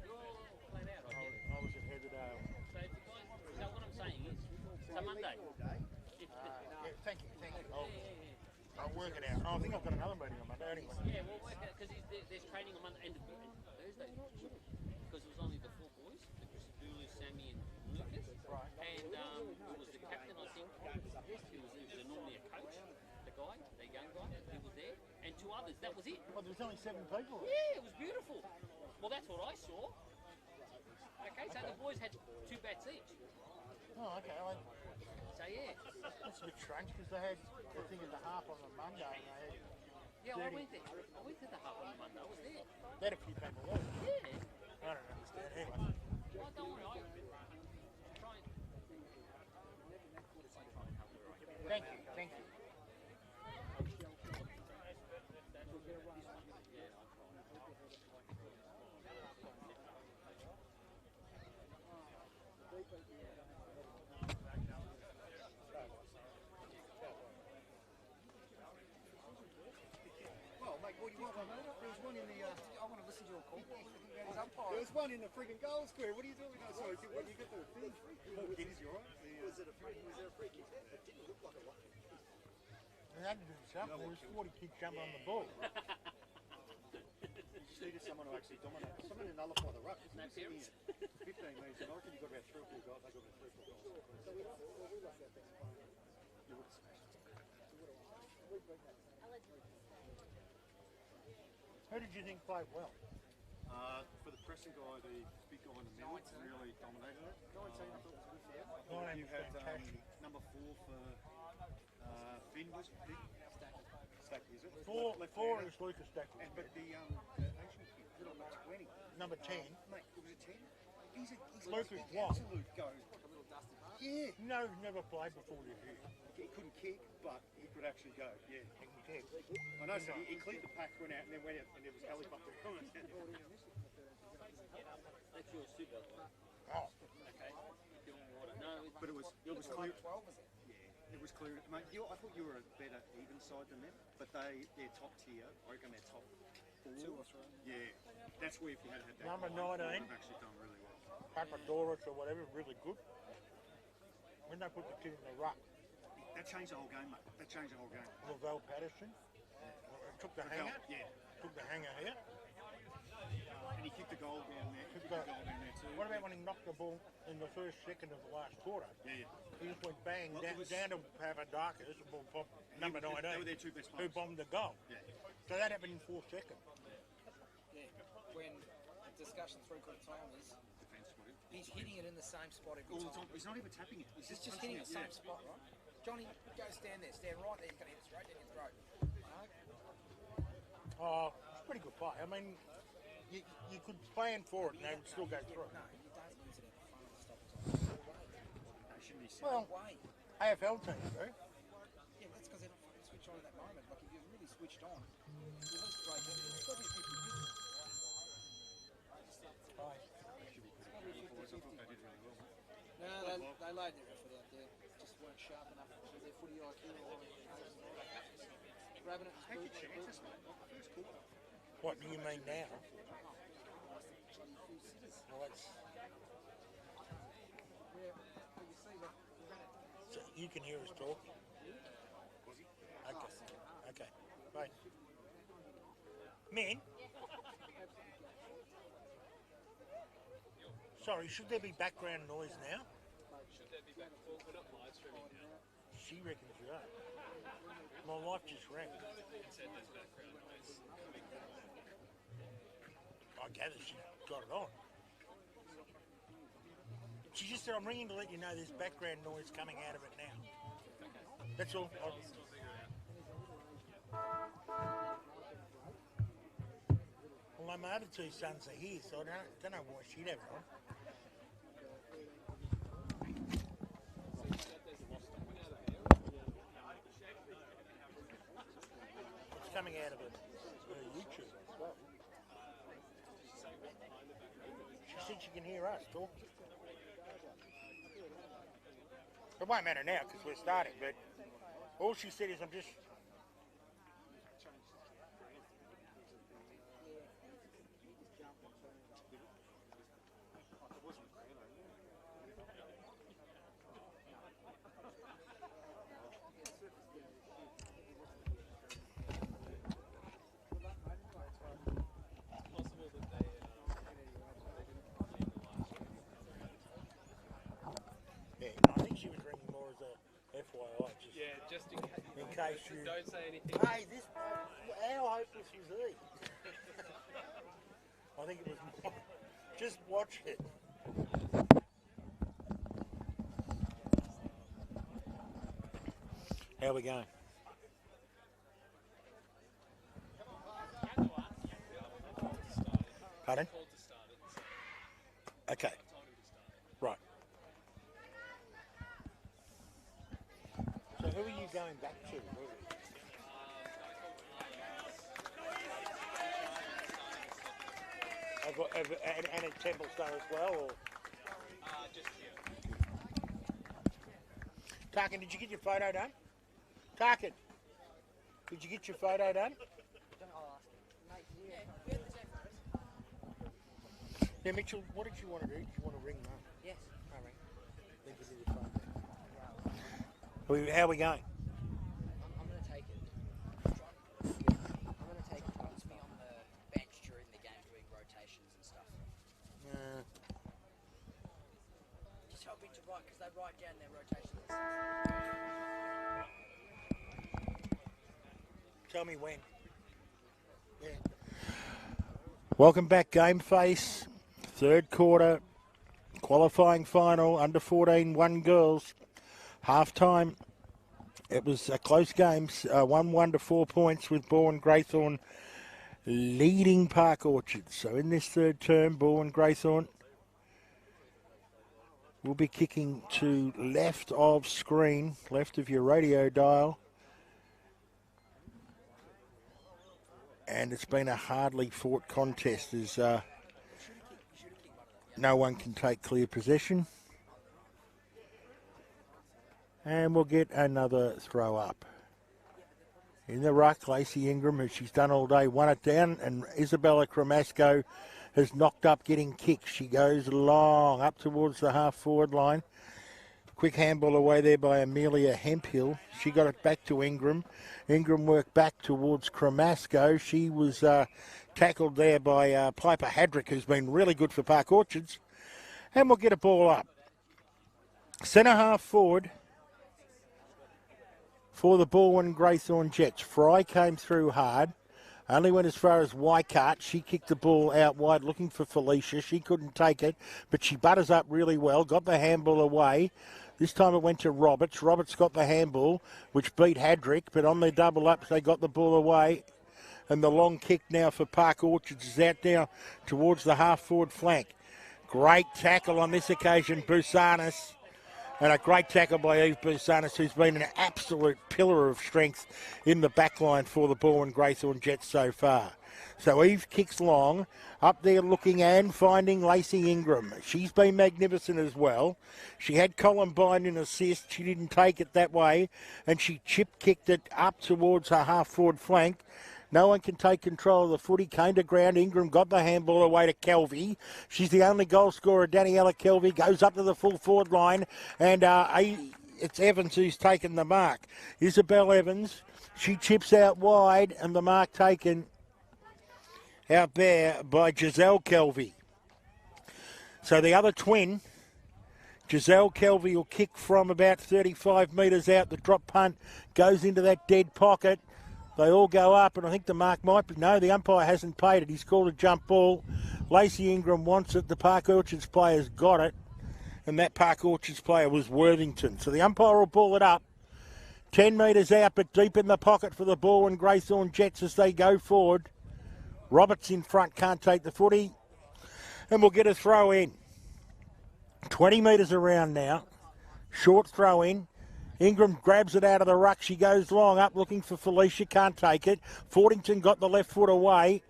You're all played out, I guess. I was at Heatherdale. So, if you guys, so what I'm saying is, so Monday. Yeah, thank you. I'll work it out. Oh, I think I've got another meeting on Monday anyway. Yeah, we'll work out because there's training on Monday and Thursday. Because it was only the 4 boys, the Chris Dulu, Sammy, and Lucas. Right. And it was the captain, I think. It was normally a coach, the guy, the young guy. He was there, and 2 others. That was it. Well, there was only 7 people. Yeah, it was beautiful. Well, that's what I saw. Okay, so the boys had 2 bats each. Oh, okay. So yeah. That's a bit strange because they had the thing at the half on the Monday. And they had Yeah, 30. I went there. I went to the hub on Monday. I was there. They had a few people there. Yeah. I don't understand. Anyway. Well, don't worry. I'm trying. Thank you. Thank you. Well, mate, what do you want, mate? There was one in the. I want to listen to your call. There was one in the friggin' goal square. What are you doing? No, sorry, what you got the thing? Paul Giddey's, you alright? Was there a free kick there? It didn't look like a one. They had to do something. There was 40 kids jumping on the ball. You just needed someone to actually dominate. Someone to nullify the ruck. No parents. 15 metres, and I reckon you got about 3 or 4 goals. They got about 3 or 4 goals. So we lost that thing. You would have smashed it. Who did you think played well? For the pressing guy, the big guy in the middle really dominated it. 19, I thought was good for that. 19 You was had fantastic. number 4 for Finn, was it? Stack, is it? Four Left-hander. is Lucas Stackley. But the Asian kid, number 20. Number 10. Mate, was it 10? He's Lucas an what? absolute go. Yeah. No, never played before this year. He couldn't kick, but he could actually go. Yeah. He can kick. I know, so he cleared the pack, went out, and then went out, and there was helicopter coming. That's your suit, by the way. Oh, Okay. Give them water. No, But it was clear. 12, was it? Yeah, it was clear. Mate, I thought you were a better even side than them, but their top tier, I reckon their top 4. 2 or 3. Yeah, that's where if you had had that Number guy, 19. you've actually done really well. Papadorus or whatever, really good. When they put the kid in the ruck, That changed the whole game, mate. That changed the whole game. Lavelle Patterson took the hanger. Yeah. Took the hanger here. And he kicked the goal down there. Kicked the goal down there too. What about when he knocked the ball in the first second of the last quarter? Yeah, yeah. He just went bang Well, down, it was- down to Papadakis, number 19, They were their 2 best who players. bombed the goal. Yeah. So that happened in 4 seconds. Yeah. When the discussion 3/4 time is, Defence, whatever. he's hitting it in the same spot every All the time. time. He's not even tapping it. He's He's just punching hitting the it, same spot, right? Johnny, go stand there. Stand right there. He's going to hit it straight down your throat. No? Oh, it's a pretty good play. I mean, you could plan for it and they would still go through. No, you don't use it in front of the stop. They shouldn't be sitting. Well, Way. AFL teams do. Yeah, that's because they don't fucking switch on at that moment. Like, if you're really switched on, you at least break it. It's got to be 50-50. No, they laid their effort out there. Just weren't sharp enough with their footy IQ or grabbing it. Take your chances, mate. Like the first quarter. What do you mean now? Well, that's, Yeah, but you see that. so you can hear us talk. Was he? Okay. Okay. Right. Men? Sorry, should there be background noise now? Should that be back and forth? We're not live streaming now. She reckons you are. My wife just rang. It said there's background noise coming. I gather she got it on. She just said, I'm ringing to let you know there's background noise coming out of it now. That's all. I'll still figure it out. Well, my other 2 sons are here, so I don't know why she'd have it on. It's coming out of YouTube as well. She said she can hear us talking. It won't matter now because we're starting, but all she said is I'm just... Possible that they Yeah, I think she was ringing more as a FYI, just just in case. in case you... Don't say anything. Hey, this... How hopeless is he? I think it was more... Just watch it. How are we going? Pardon? Called to start it. Okay, Told him to start it. right. So who are you going back to? And at Templestar as well? Or? Just here. Tarkin, did you get your photo done? Tarkin, did you get your photo done? Yeah, Mitchell, what did you want to do? Did you want to ring Mum? Yes. All right. Then give me your phone back. How are we going? I'm going to take it. I'm going to take it. Puts me on the bench during the game doing rotations and stuff. Just help me to write, because they write down their rotations. Tell me when. Yeah. Welcome back, Game Face. Third quarter, qualifying final, under 14, 1 girls. Half time, it was a close game, 1-1 to 4 points with Balwyn Greythorn leading Park Orchard. So in this third term, Balwyn Greythorn will be kicking to left of screen, left of your radio dial. And it's been a hardly fought contest as no one can take clear possession. And we'll get another throw up. In the ruck, Lacey Ingram, as she's done all day, won it down, and Isabella Cremasco has knocked up getting kicked. She goes long up towards the half-forward line. Quick handball away there by Amelia Hemphill. She got it back to Ingram. Ingram worked back towards Cremasco. She was tackled there by Piper Hadrick, who's been really good for Park Orchards. And we'll get a ball up. Centre half forward for the Balwyn Greythorn Jets. Fry came through hard. Only went as far as Weikart. She kicked the ball out wide looking for Felicia. She couldn't take it, but she butters up really well. Got the handball away. This time it went to Roberts. Roberts got the handball, which beat Hadrick, but on their double ups, they got the ball away. And the long kick now for Park Orchards is out now towards the half-forward flank. Great tackle on this occasion, Busanis. And a great tackle by Eve Busanis, who's been an absolute pillar of strength in the back line for the Balwyn Greythorn Jets so far. So Eve kicks long, up there looking and finding Lacey Ingram. She's been magnificent as well. She had Columbine in assist. She didn't take it that way, and she chip-kicked it up towards her half-forward flank. No one can take control of the footy. Came to ground. Ingram got the handball away to Kelvy. She's the only goal scorer. Daniela Kelvy goes up to the full forward line, and it's Evans who's taken the mark. Isabel Evans, she chips out wide, and the mark taken out there by Giselle Kelvy. So the other twin, Giselle Kelvy, will kick from about 35 metres out. The drop punt goes into that dead pocket. They all go up, and I think the mark might be... No, the umpire hasn't paid it. He's called a jump ball. Lacey Ingram wants it. The Park Orchards player's got it. And that Park Orchards player was Worthington. So the umpire will ball it up. 10 metres out, but deep in the pocket for the Balwyn Greythorn Jets as they go forward. Roberts in front, can't take the footy. And we'll get a throw in. 20 metres around now. Short throw in. Ingram grabs it out of the ruck. She goes long, up looking for Felicia, can't take it. Fordington got the left foot away.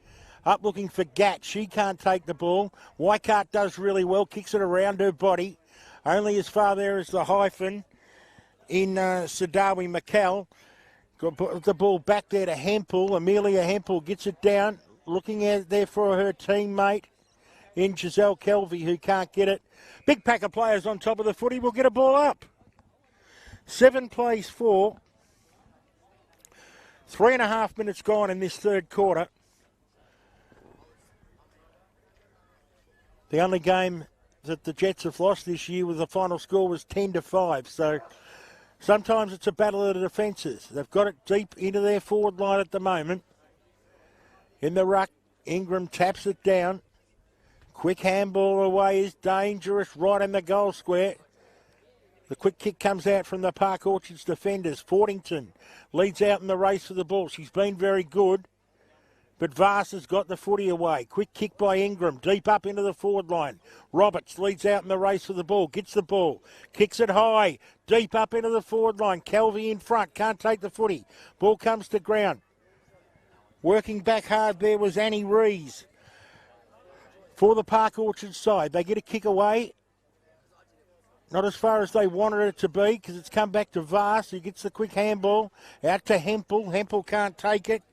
Up looking for Gat. She can't take the ball. Weikart does really well, kicks it around her body. Only as far there as the hyphen in Sadawi McCall. Got the ball back there to Hempel. Amelia Hempel gets it down, looking at there for her teammate in Giselle Kelvy, who can't get it. Big pack of players on top of the footy. Will get a ball up. 7 plays 4. 3.5 minutes gone in this third quarter. The only game that the Jets have lost this year with the final score was 10-5. So sometimes it's a battle of the defences. They've got it deep into their forward line at the moment. In the ruck, Ingram taps it down. Quick handball away is dangerous, right in the goal square. The quick kick comes out from the Park Orchards defenders. Fordington leads out in the race for the ball. She's been very good, but Vars has got the footy away. Quick kick by Ingram, deep up into the forward line. Roberts leads out in the race for the ball, gets the ball, kicks it high, deep up into the forward line. Kelvy in front, can't take the footy. Ball comes to ground. Working back hard there was Annie Rees for the Park Orchard side. They get a kick away. Not as far as they wanted it to be because it's come back to Vast, who gets the quick handball. Out to Hempel. Hempel can't take it.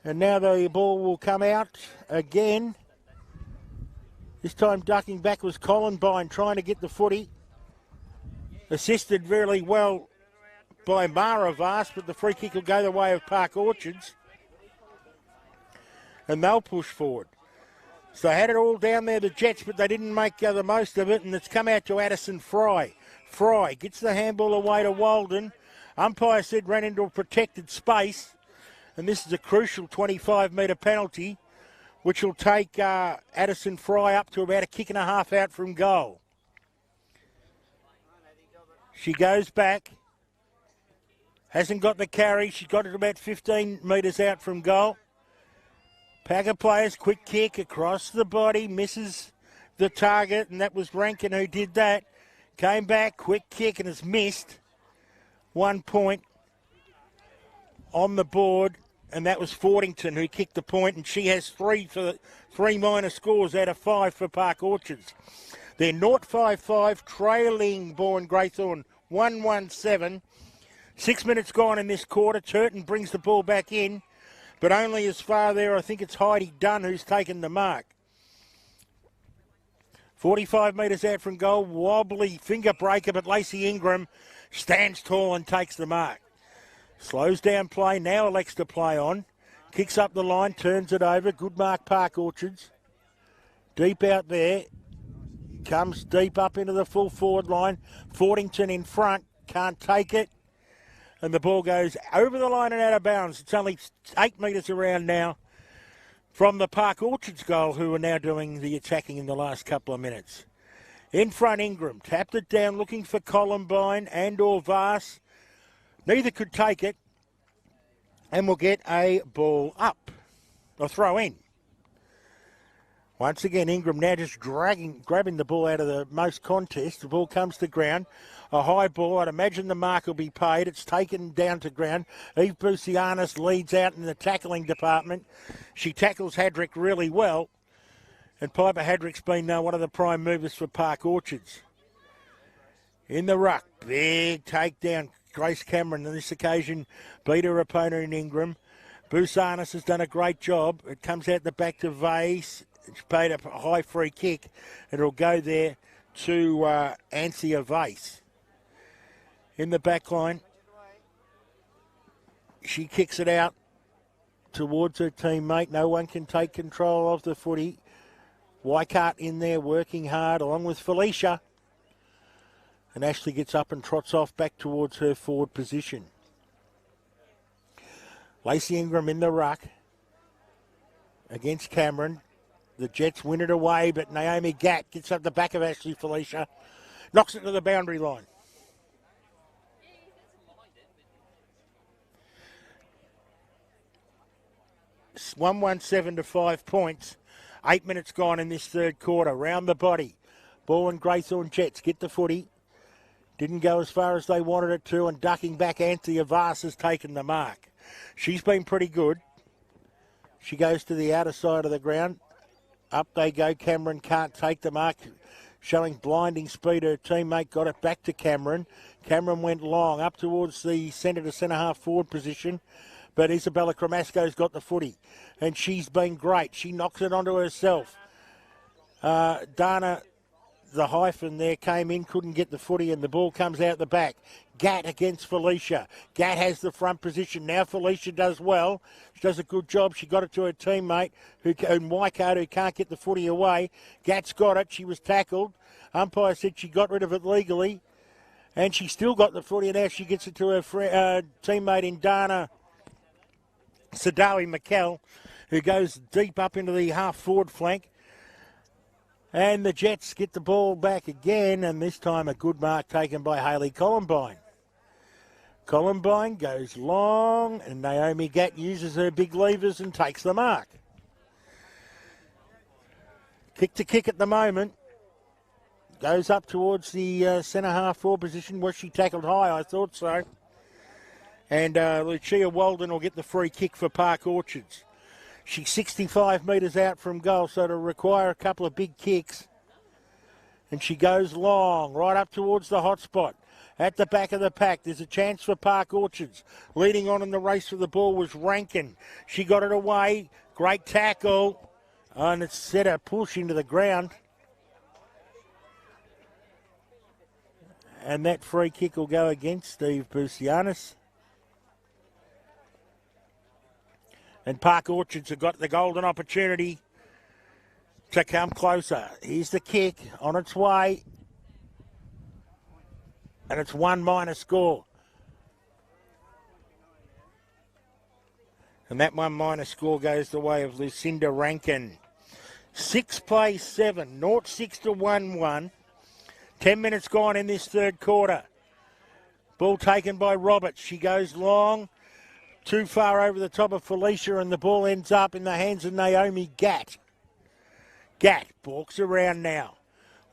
And now the ball will come out again. This time ducking back was Columbine trying to get the footy. Assisted really well by Mara Vast, but the free kick will go the way of Park Orchards. And they'll push forward. So they had it all down there, the Jets, but they didn't make the most of it, and it's come out to Addison Fry. Fry gets the handball away to Walden. Umpire said ran into a protected space, and this is a crucial 25-metre penalty, which will take Addison Fry up to about a kick and a half out from goal. She goes back. Hasn't got the carry. She's got it about 15 metres out from goal. Pack of players, quick kick across the body, misses the target, and that was Rankin who did that. Came back, quick kick, and has missed. 1 point on the board, and that was Fordington who kicked the point, and she has three minor scores out of 5 for Park Orchards. They're 0-5-5, trailing Balwyn Greythorn 1-1-7. 6 minutes gone in this quarter. Turton brings the ball back in, but only as far there. I think it's Heidi Dunn who's taken the mark. 45 metres out from goal, wobbly finger breaker, but Lacey Ingram stands tall and takes the mark. Slows down play, now elects to play on. Kicks up the line, turns it over. Good mark, Park Orchards. Deep out there. Comes deep up into the full forward line. Fordington in front, can't take it. And the ball goes over the line and out of bounds. It's only 8 metres around now from the Park Orchards goal, who are now doing the attacking in the last couple of minutes. In front, Ingram tapped it down, looking for Columbine and or Vast. Neither could take it, and will get a ball up, or throw in. Once again, Ingram now just grabbing the ball out of the most contest. The ball comes to ground. A high ball. I'd imagine the mark will be paid. It's taken down to ground. Eve Busianis leads out in the tackling department. She tackles Hadrick really well. And Piper Hadrick's been one of the prime movers for Park Orchards. In the ruck. Big takedown. Grace Cameron on this occasion beat her opponent in Ingram. Busianis has done a great job. It comes out the back to Vase. It's paid a high free kick, and it'll go there to Ansia Vase. In the back line, she kicks it out towards her teammate. No one can take control of the footy. Weikart in there working hard along with Felicia. And Ashley gets up and trots off back towards her forward position. Lacey Ingram in the ruck against Cameron. The Jets win it away, but Naomi Gatt gets up the back of Ashley Felicia, knocks it to the boundary line. It's 1-1-7 to 5 points. 8 minutes gone in this third quarter. Round the body. Balwyn Greythorn Jets get the footy. Didn't go as far as they wanted it to, and ducking back, Anthea Vase has taken the mark. She's been pretty good. She goes to the outer side of the ground. Up they go. Cameron can't take the mark, showing blinding speed. Her teammate got it back to Cameron. Cameron went long up towards the centre to centre-half forward position, but Isabella Cremasco's got the footy, and she's been great. She knocks it onto herself. Dana, the hyphen there, came in, couldn't get the footy, and the ball comes out the back. Gatt against Felicia. Gatt has the front position. Now Felicia does well. She does a good job. She got it to her teammate, and Weikart, who can't get the footy away. Gatt's got it. She was tackled. Umpire said she got rid of it legally, and she still got the footy, and now she gets it to her teammate in Dana Sadawi McKell, who goes deep up into the half-forward flank. And the Jets get the ball back again, and this time a good mark taken by Hayley Columbine. Columbine goes long, and Naomi Gatt uses her big levers and takes the mark. Kick to kick at the moment. Goes up towards the centre-half forward position. Was she tackled high? I thought so. And Lucia Walden will get the free kick for Park Orchards. She's 65 metres out from goal, so it'll require a couple of big kicks and she goes long, right up towards the hot spot. At the back of the pack, there's a chance for Park Orchards. Leading on in the race for the ball was Rankin. She got it away. Great tackle. And it's set a push into the ground. And that free kick will go against Steve Busianis. And Park Orchards have got the golden opportunity to come closer. Here's the kick on its way. And it's 1- score. And that 1- score goes the way of Lucinda Rankin. 6 plays 7, 0-6 to 1-1. 10 minutes gone in this third quarter. Ball taken by Roberts. She goes long, too far over the top of Felicia, and the ball ends up in the hands of Naomi Gatt. Gatt balks around now.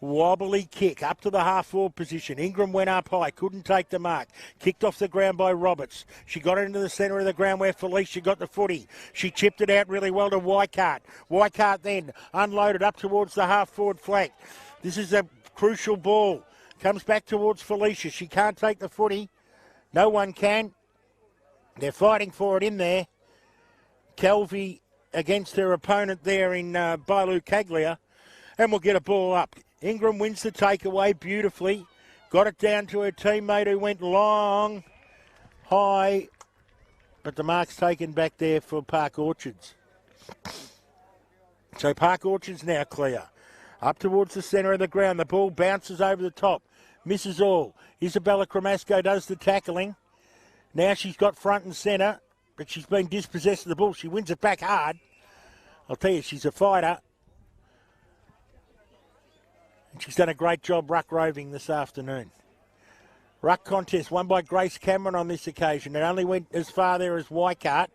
Wobbly kick up to the half-forward position. Ingram went up high, couldn't take the mark. Kicked off the ground by Roberts. She got it into the centre of the ground where Felicia got the footy. She chipped it out really well to Weikart. Weikart then unloaded up towards the half-forward flank. This is a crucial ball. Comes back towards Felicia. She can't take the footy. No one can. They're fighting for it in there. Kelvy against her opponent there in Bailu Caglia. And we'll get a ball up. Ingram wins the takeaway beautifully. Got it down to her teammate who went long, high. But the mark's taken back there for Park Orchards. So Park Orchards now clear. Up towards the centre of the ground. The ball bounces over the top. Misses all. Isabella Cremasco does the tackling. Now she's got front and centre, but she's been dispossessed of the ball. She wins it back hard. I'll tell you, she's a fighter. And she's done a great job ruck roving this afternoon. Ruck contest won by Grace Cameron on this occasion. It only went as far there as Weikart.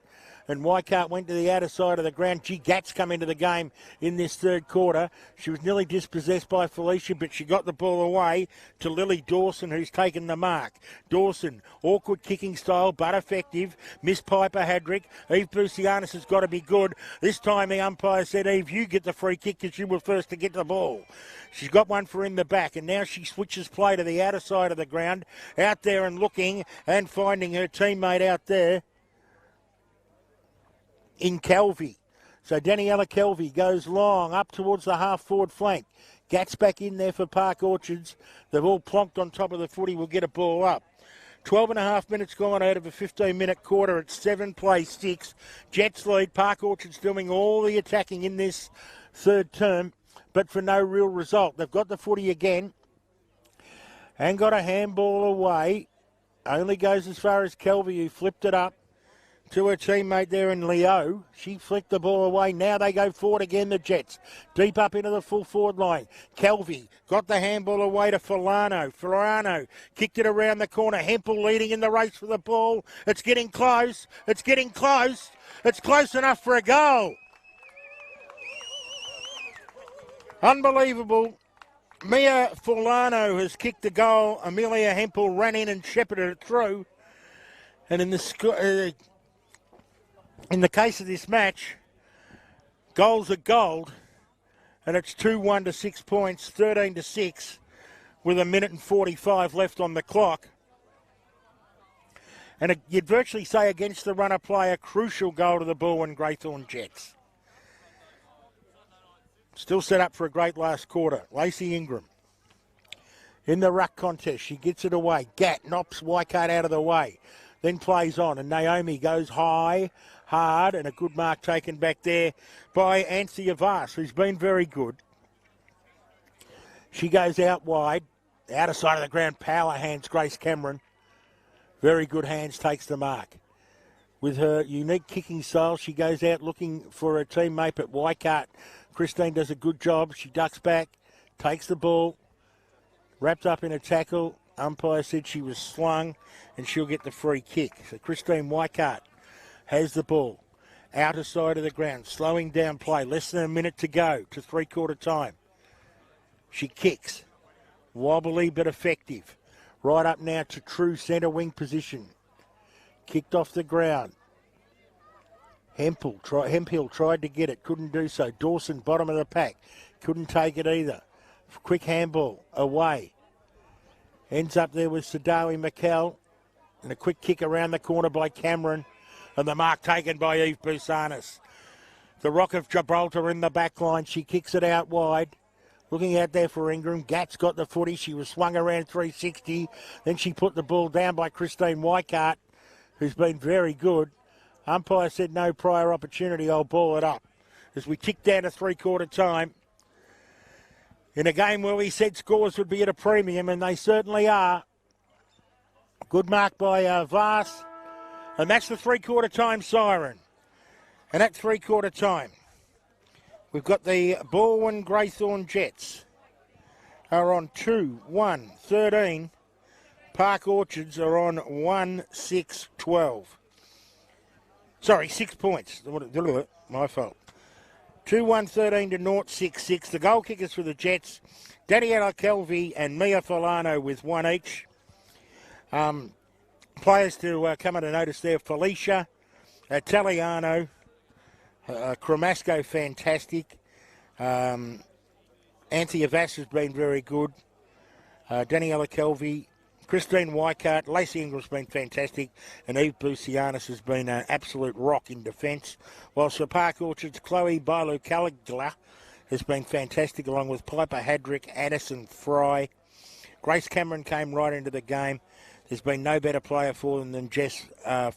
And Weikart went to the outer side of the ground. G. Gatt's come into the game in this third quarter. She was nearly dispossessed by Felicia, but she got the ball away to Lily Dawson, who's taken the mark. Dawson, awkward kicking style, but effective. Miss Piper Hadrick. Eve Busianis has got to be good. This time the umpire said, Eve, you get the free kick because you were first to get the ball. She's got one for in the back, and now she switches play to the outer side of the ground, out there and looking and finding her teammate out there in Kelvy. So Daniela Kelvy goes long up towards the half-forward flank. Gatt's back in there for Park Orchards. They've all plonked on top of the footy. We'll get a ball up. 12 and a half minutes gone out of a 15-minute quarter. It's 7 plays 6. Jets lead. Park Orchards doing all the attacking in this third term, but for no real result. They've got the footy again and got a handball away. Only goes as far as Kelvy, who flipped it up to her teammate there in Leo. She flicked the ball away. Now they go forward again, the Jets. Deep up into the full forward line. Kelvy got the handball away to Fulano. Fulano kicked it around the corner. Hempel leading in the race for the ball. It's getting close. It's getting close. It's close enough for a goal. Unbelievable. Mia Fulano has kicked the goal. Amelia Hempel ran in and shepherded it through. And in the case of this match, goals are gold, and it's 2-1 to 6 points, 13 to 6, with 1 minute and 45 left on the clock. And you'd virtually say against the runner play, a crucial goal to the Balwyn Greythorn Jets. Still set up for a great last quarter. Lacey Ingram in the ruck contest. She gets it away. Gatt knocks Weikart out of the way. Then plays on, and Naomi goes high, hard, and a good mark taken back there by Anthea Vass, who's been very good. She goes out wide, outer side of the ground, power hands Grace Cameron. Very good hands, takes the mark. With her unique kicking style, she goes out looking for her teammate, but Weikart, Christine does a good job. She ducks back, takes the ball, wrapped up in a tackle. Umpire said she was slung, and she'll get the free kick. So Christine Weikart has the ball. Outer side of the ground, slowing down play. Less than a minute to go to three-quarter time. She kicks. Wobbly but effective. Right up now to true centre wing position. Kicked off the ground. Hemphill tried to get it, couldn't do so. Dawson, bottom of the pack, couldn't take it either. Quick handball away. Ends up there with Sadawi McKell. And a quick kick around the corner by Cameron. And the mark taken by Eve Busanis. The Rock of Gibraltar in the back line. She kicks it out wide. Looking out there for Ingram. Gat's got the footy. She was swung around 360. Then she put the ball down by Christine Weikart, who's been very good. Umpire said no prior opportunity. I'll ball it up. As we tick down to three-quarter time. In a game where we said scores would be at a premium, and they certainly are. Good mark by Vars. And that's the three-quarter time siren. And at three-quarter time, we've got the Balwyn Greythorn Jets are on 2-1-13. Park Orchards are on 1-6-12. Sorry, 6 points. My fault. 2-1-13 to 0-6-6. The goal kickers for the Jets, Daniela Kelvy and Mia Folano with one each. Players to come under notice there, Felicia, Italiano, Cremasco, fantastic. Anthea Vass has been very good. Daniela Kelvy, Christine Weikart, Lacey Ingram's been fantastic, and Eve Busianis has been an absolute rock in defence. Whilst the Park Orchards, Chloe Bailu Caligula has been fantastic, along with Piper Hadrick, Addison Fry. Grace Cameron came right into the game. There's been no better player for them than Jess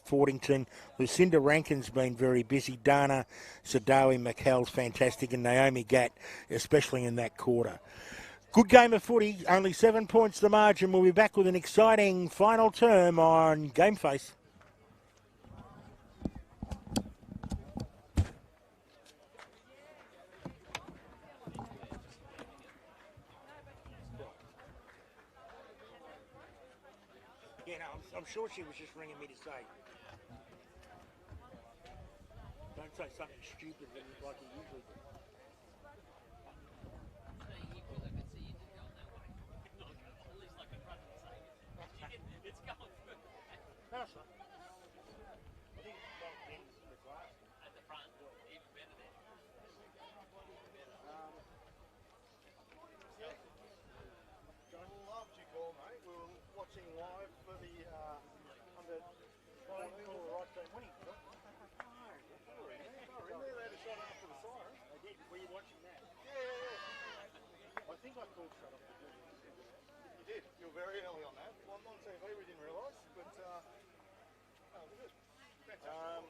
Fordington. Lucinda Rankin's been very busy. Dana Sadawi McHale's fantastic, and Naomi Gatt, especially in that quarter. Good game of footy, only 7 points the margin. We'll be back with an exciting final term on Game Face. Yeah, no, I'm sure she was just ringing me to say, don't say something stupid like you usually do. That's right. I think it's got pins in the glass. At the front, even better there. John, loved your call, mate. We were watching live for the under 14 right team winning. They had a shot after the siren. They did. Were you watching that? Yeah. I think I called shut off the video. You did. You were very early on that. On TV, we didn't realise, but no, it was good. Fantastic.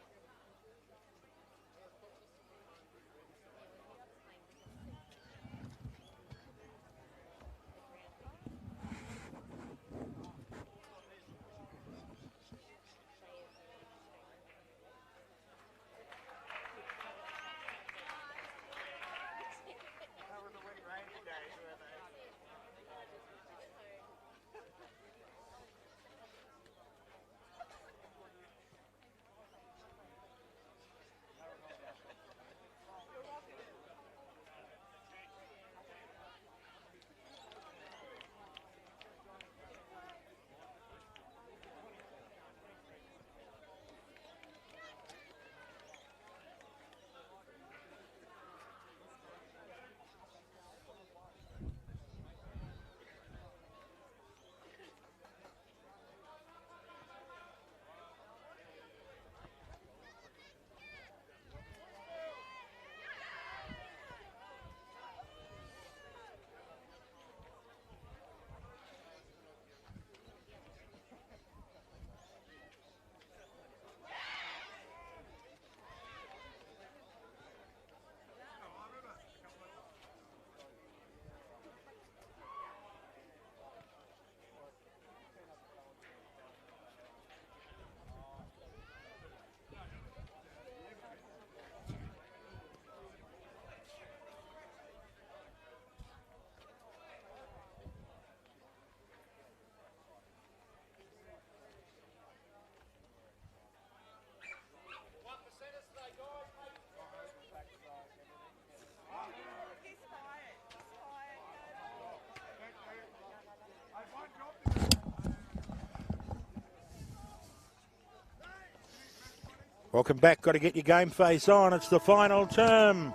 Welcome back. Got to get your game face on. It's the final term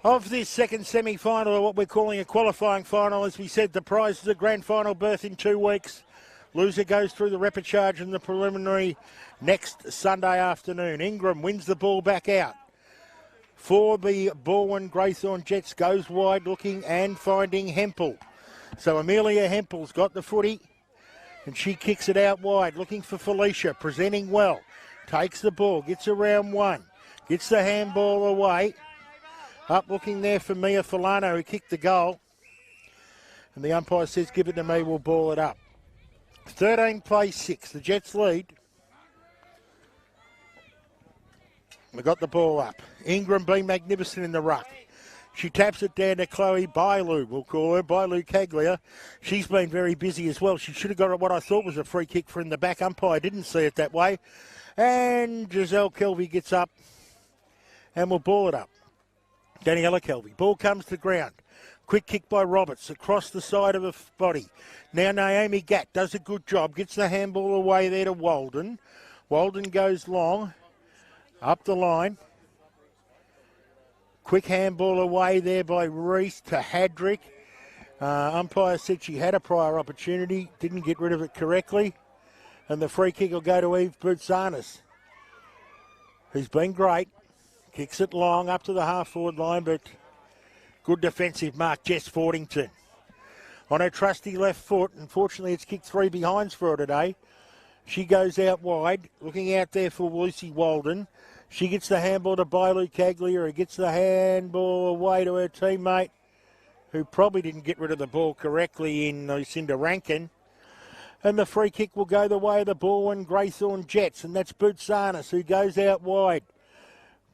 Of this second semi-final, or what we're calling a qualifying final, as we said, the prize is a grand final berth in 2 weeks. Loser goes through the repechage in the preliminary next Sunday afternoon. Ingram wins the ball back out. For the Balwyn Greythorn Jets, goes wide looking and finding Hempel. So Amelia Hempel's got the footy and she kicks it out wide, looking for Felicia, presenting well. Takes the ball, gets around one, gets the handball away. Up looking there for Mia Filano, who kicked the goal. And the umpire says, give it to me, we'll ball it up. 13 plays 6, the Jets lead. We got the ball up. Ingram being magnificent in the ruck. She taps it down to Chloe Bailu, we'll call her, Bailu Caglia. She's been very busy as well. She should have got what I thought was a free kick from the back. Umpire didn't see it that way. And Giselle Kelvy gets up and we'll ball it up. Daniela Kelvy. Ball comes to ground. Quick kick by Roberts across the side of her body. Now Naomi Gatt does a good job. Gets the handball away there to Walden. Walden goes long. Up the line. Quick handball away there by Reese to Hadrick. Umpire said she had a prior opportunity. Didn't get rid of it correctly. And the free kick will go to Eve Boutsanis, who's been great. Kicks it long up to the half-forward line, but good defensive mark, Jess Fordington. On her trusty left foot, unfortunately it's kicked 3 behinds for her today. She goes out wide, looking out there for Lucy Walden. She gets the handball to Bailu Caglia, who gets the handball away to her teammate, who probably didn't get rid of the ball correctly in Lucinda Rankin. And the free kick will go the way of the Balwyn Greythorn Jets, and that's Boutsanis, who goes out wide.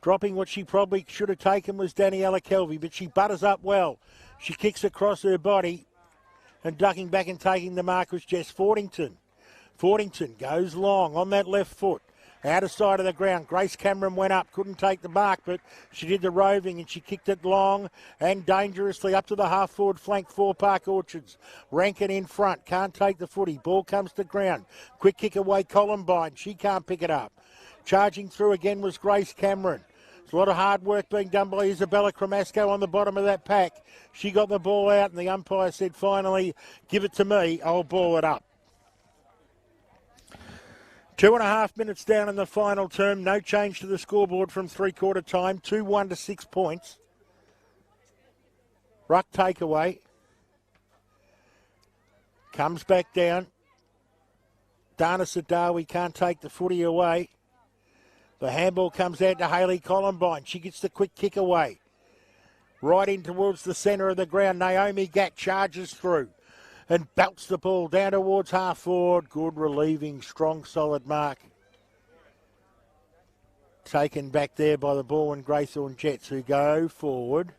Dropping what she probably should have taken was Daniela Kelvy, but she butters up well. She kicks across her body, and ducking back and taking the mark was Jess Fordington. Fordington goes long on that left foot, out of sight of the ground. Grace Cameron went up, couldn't take the mark, but she did the roving and she kicked it long and dangerously up to the half-forward flank for Park Orchards. Rankin in front, can't take the footy. Ball comes to ground. Quick kick away, Columbine. She can't pick it up. Charging through again was Grace Cameron. There's a lot of hard work being done by Isabella Cremasco on the bottom of that pack. She got the ball out and the umpire said, finally, give it to me, I'll ball it up. 2.5 minutes down in the final term. No change to the scoreboard from three-quarter time. 2-1 to 6 points. Ruck takeaway. Comes back down. Dana Sadawi can't take the footy away. The handball comes out to Hayley Columbine. She gets the quick kick away. Right in towards the centre of the ground. Naomi Gatt charges through and belts the ball down towards half forward. Good relieving, strong, solid mark. Taken back there by the Balwyn Greythorn Jets, who go forward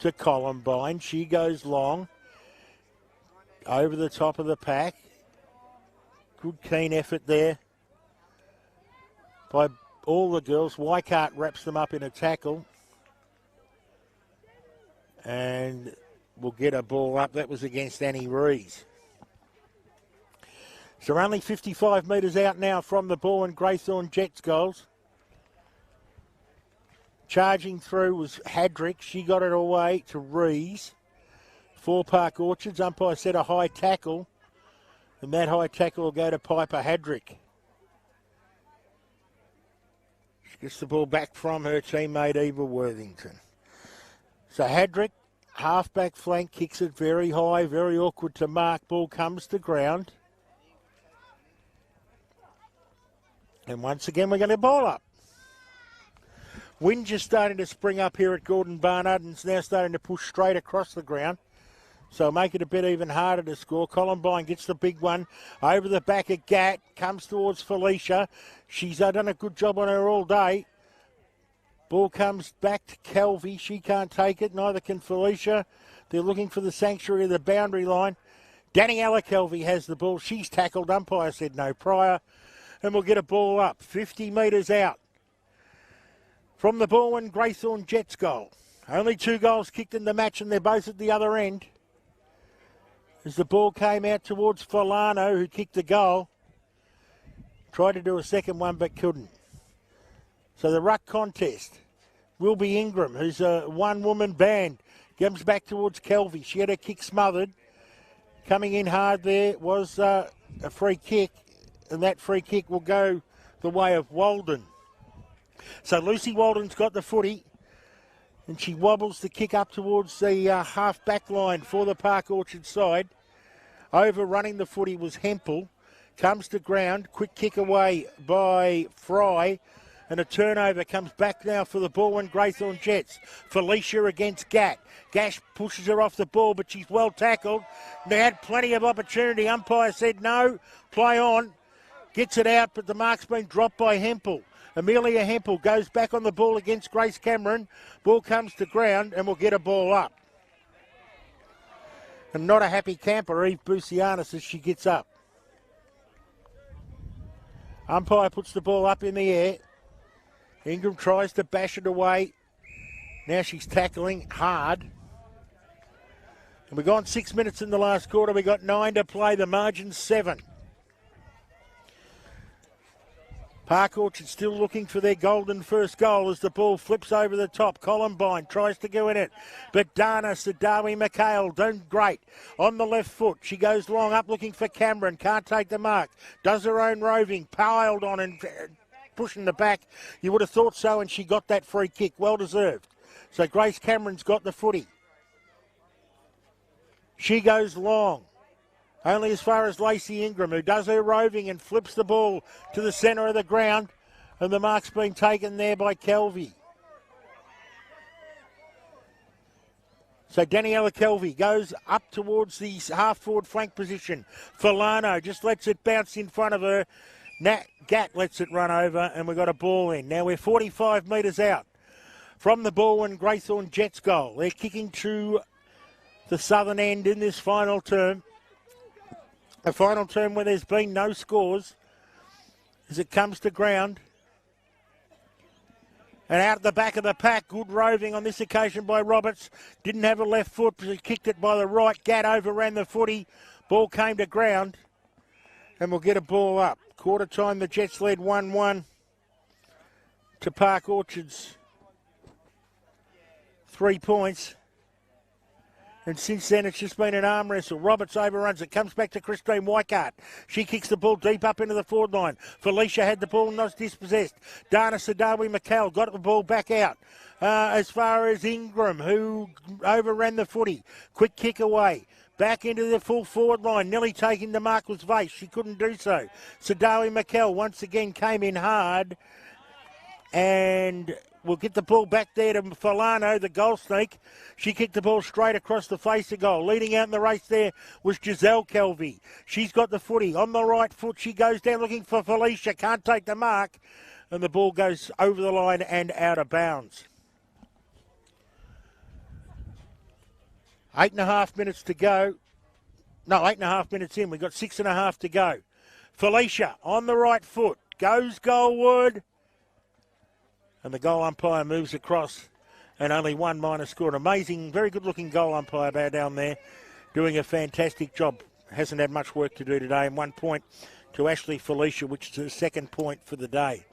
to Columbine. She goes long over the top of the pack. Good keen effort there by all the girls. Weikart wraps them up in a tackle. And we'll get a ball up. That was against Annie Rees. So we're only 55 metres out now from the Balwyn Greythorn Jets goals. Charging through was Hadrick. She got it away to Rees. For Park Orchards. Umpire said a high tackle. And that high tackle will go to Piper Hadrick. She gets the ball back from her teammate Eva Worthington. So Hadrick, half-back flank, kicks it very high, very awkward to mark. Ball comes to ground. And once again, we're going to ball up. Wind just starting to spring up here at Gordon Barnard and it's now starting to push straight across the ground. So make it a bit even harder to score. Columbine gets the big one over the back of Gatt, comes towards Felicia. She's done a good job on her all day. Ball comes back to Kelvy. She can't take it, neither can Felicia. They're looking for the sanctuary of the boundary line. Daniela Kelvy has the ball. She's tackled. Umpire said no prior. And we'll get a ball up. 50 metres out from the Balwyn Greythorn Jets goal. Only 2 goals kicked in the match and they're both at the other end. As the ball came out towards Folano, who kicked the goal. Tried to do a second one but couldn't. So the ruck contest. will be Ingram, who's a one-woman band. Comes back towards Kelvy. She had her kick smothered. Coming in hard there was a free kick, and that free kick will go the way of Walden. So Lucy Walden's got the footy, and she wobbles the kick up towards the half-back line for the Park Orchard side. Overrunning the footy was Hempel. Comes to ground. Quick kick away by Fry. And a turnover comes back now for the Balwyn Greythorn Jets. Felicia against Gat. Gash pushes her off the ball, but she's well tackled. They had plenty of opportunity. Umpire said no, play on. Gets it out, but the mark's been dropped by Hempel. Amelia Hempel goes back on the ball against Grace Cameron. Ball comes to ground and will get a ball up. And not a happy camper, Eve Busianis, as she gets up. Umpire puts the ball up in the air. Ingram tries to bash it away. Now she's tackling hard. And we've gone 6 minutes in the last quarter. We've got 9 to play. The margin's 7. Park Orchard still looking for their golden first goal as the ball flips over the top. Columbine tries to go in it, but Dana Sadawi McHale doing great on the left foot. She goes long up looking for Cameron. Can't take the mark. Does her own roving. Piled on and pushing the back. You would have thought so, and she got that free kick. Well deserved. So Grace Cameron's got the footy. She goes long. Only as far as Lacey Ingram, who does her roving and flips the ball to the centre of the ground. And the mark's been taken there by Kelvy. So Daniela Kelvy goes up towards the half-forward flank position. Fulano just lets it bounce in front of her. Nat Gat lets it run over, and we've got a ball in. Now we're 45 metres out from the Balwyn Greythorn Jets goal. They're kicking to the southern end in this final term. A final term where there's been no scores as it comes to ground. And out the back of the pack, good roving on this occasion by Roberts. Didn't have a left foot, but he kicked it by the right. Gat overran the footy. Ball came to ground. And we'll get a ball up. Quarter time, the Jets led 1-1 to Park Orchard's 3 points. And since then, it's just been an arm wrestle. Roberts overruns it. Comes back to Christine Weikart. She kicks the ball deep up into the forward line. Felicia had the ball, not dispossessed. Dana Sadawi McHale got the ball back out. As far as Ingram, who overran the footy. Quick kick away. Back into the full forward line. Nearly taking the mark was Vase. She couldn't do so. Sadawi McHale once again came in hard. And we'll get the ball back there to Fulano, the goal sneak. She kicked the ball straight across the face of goal. Leading out in the race there was Giselle Kelvy. She's got the footy. On the right foot, she goes down looking for Felicia. Can't take the mark. And the ball goes over the line and out of bounds. 8.5 minutes to go. No, 8.5 minutes in. We've got 6.5 to go. Felicia on the right foot. Goes goalward. And the goal umpire moves across, and only 1 minus scored. Amazing, very good-looking goal umpire down there, doing a fantastic job. Hasn't had much work to do today, and 1 point to Ashley Felicia, which is the second point for the day.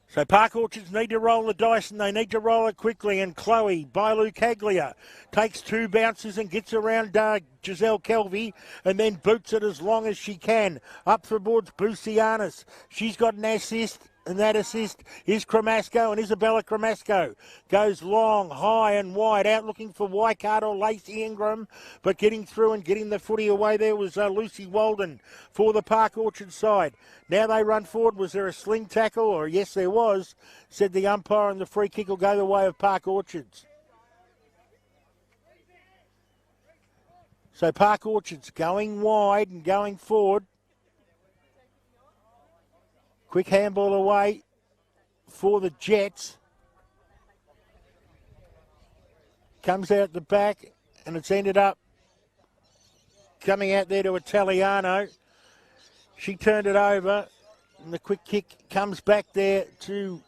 So Park Orchards need to roll the dice, and they need to roll it quickly. And Chloe Bailu-Caglia takes 2 bounces and gets around Giselle Kelvy, and then boots it as long as she can. Up for boards Busianis. She's got an assist. And that assist is Cremasco, and Isabella Cremasco goes long, high and wide, out looking for Weikart or Lacey Ingram, but getting through and getting the footy away there was Lucy Walden for the Park Orchard side. Now they run forward. Was there a sling tackle? Or yes, there was, said the umpire, and the free kick will go the way of Park Orchards. So Park Orchards going wide and going forward. Quick handball away for the Jets. Comes out the back, and it's ended up coming out there to Italiano. She turned it over, and the quick kick comes back there to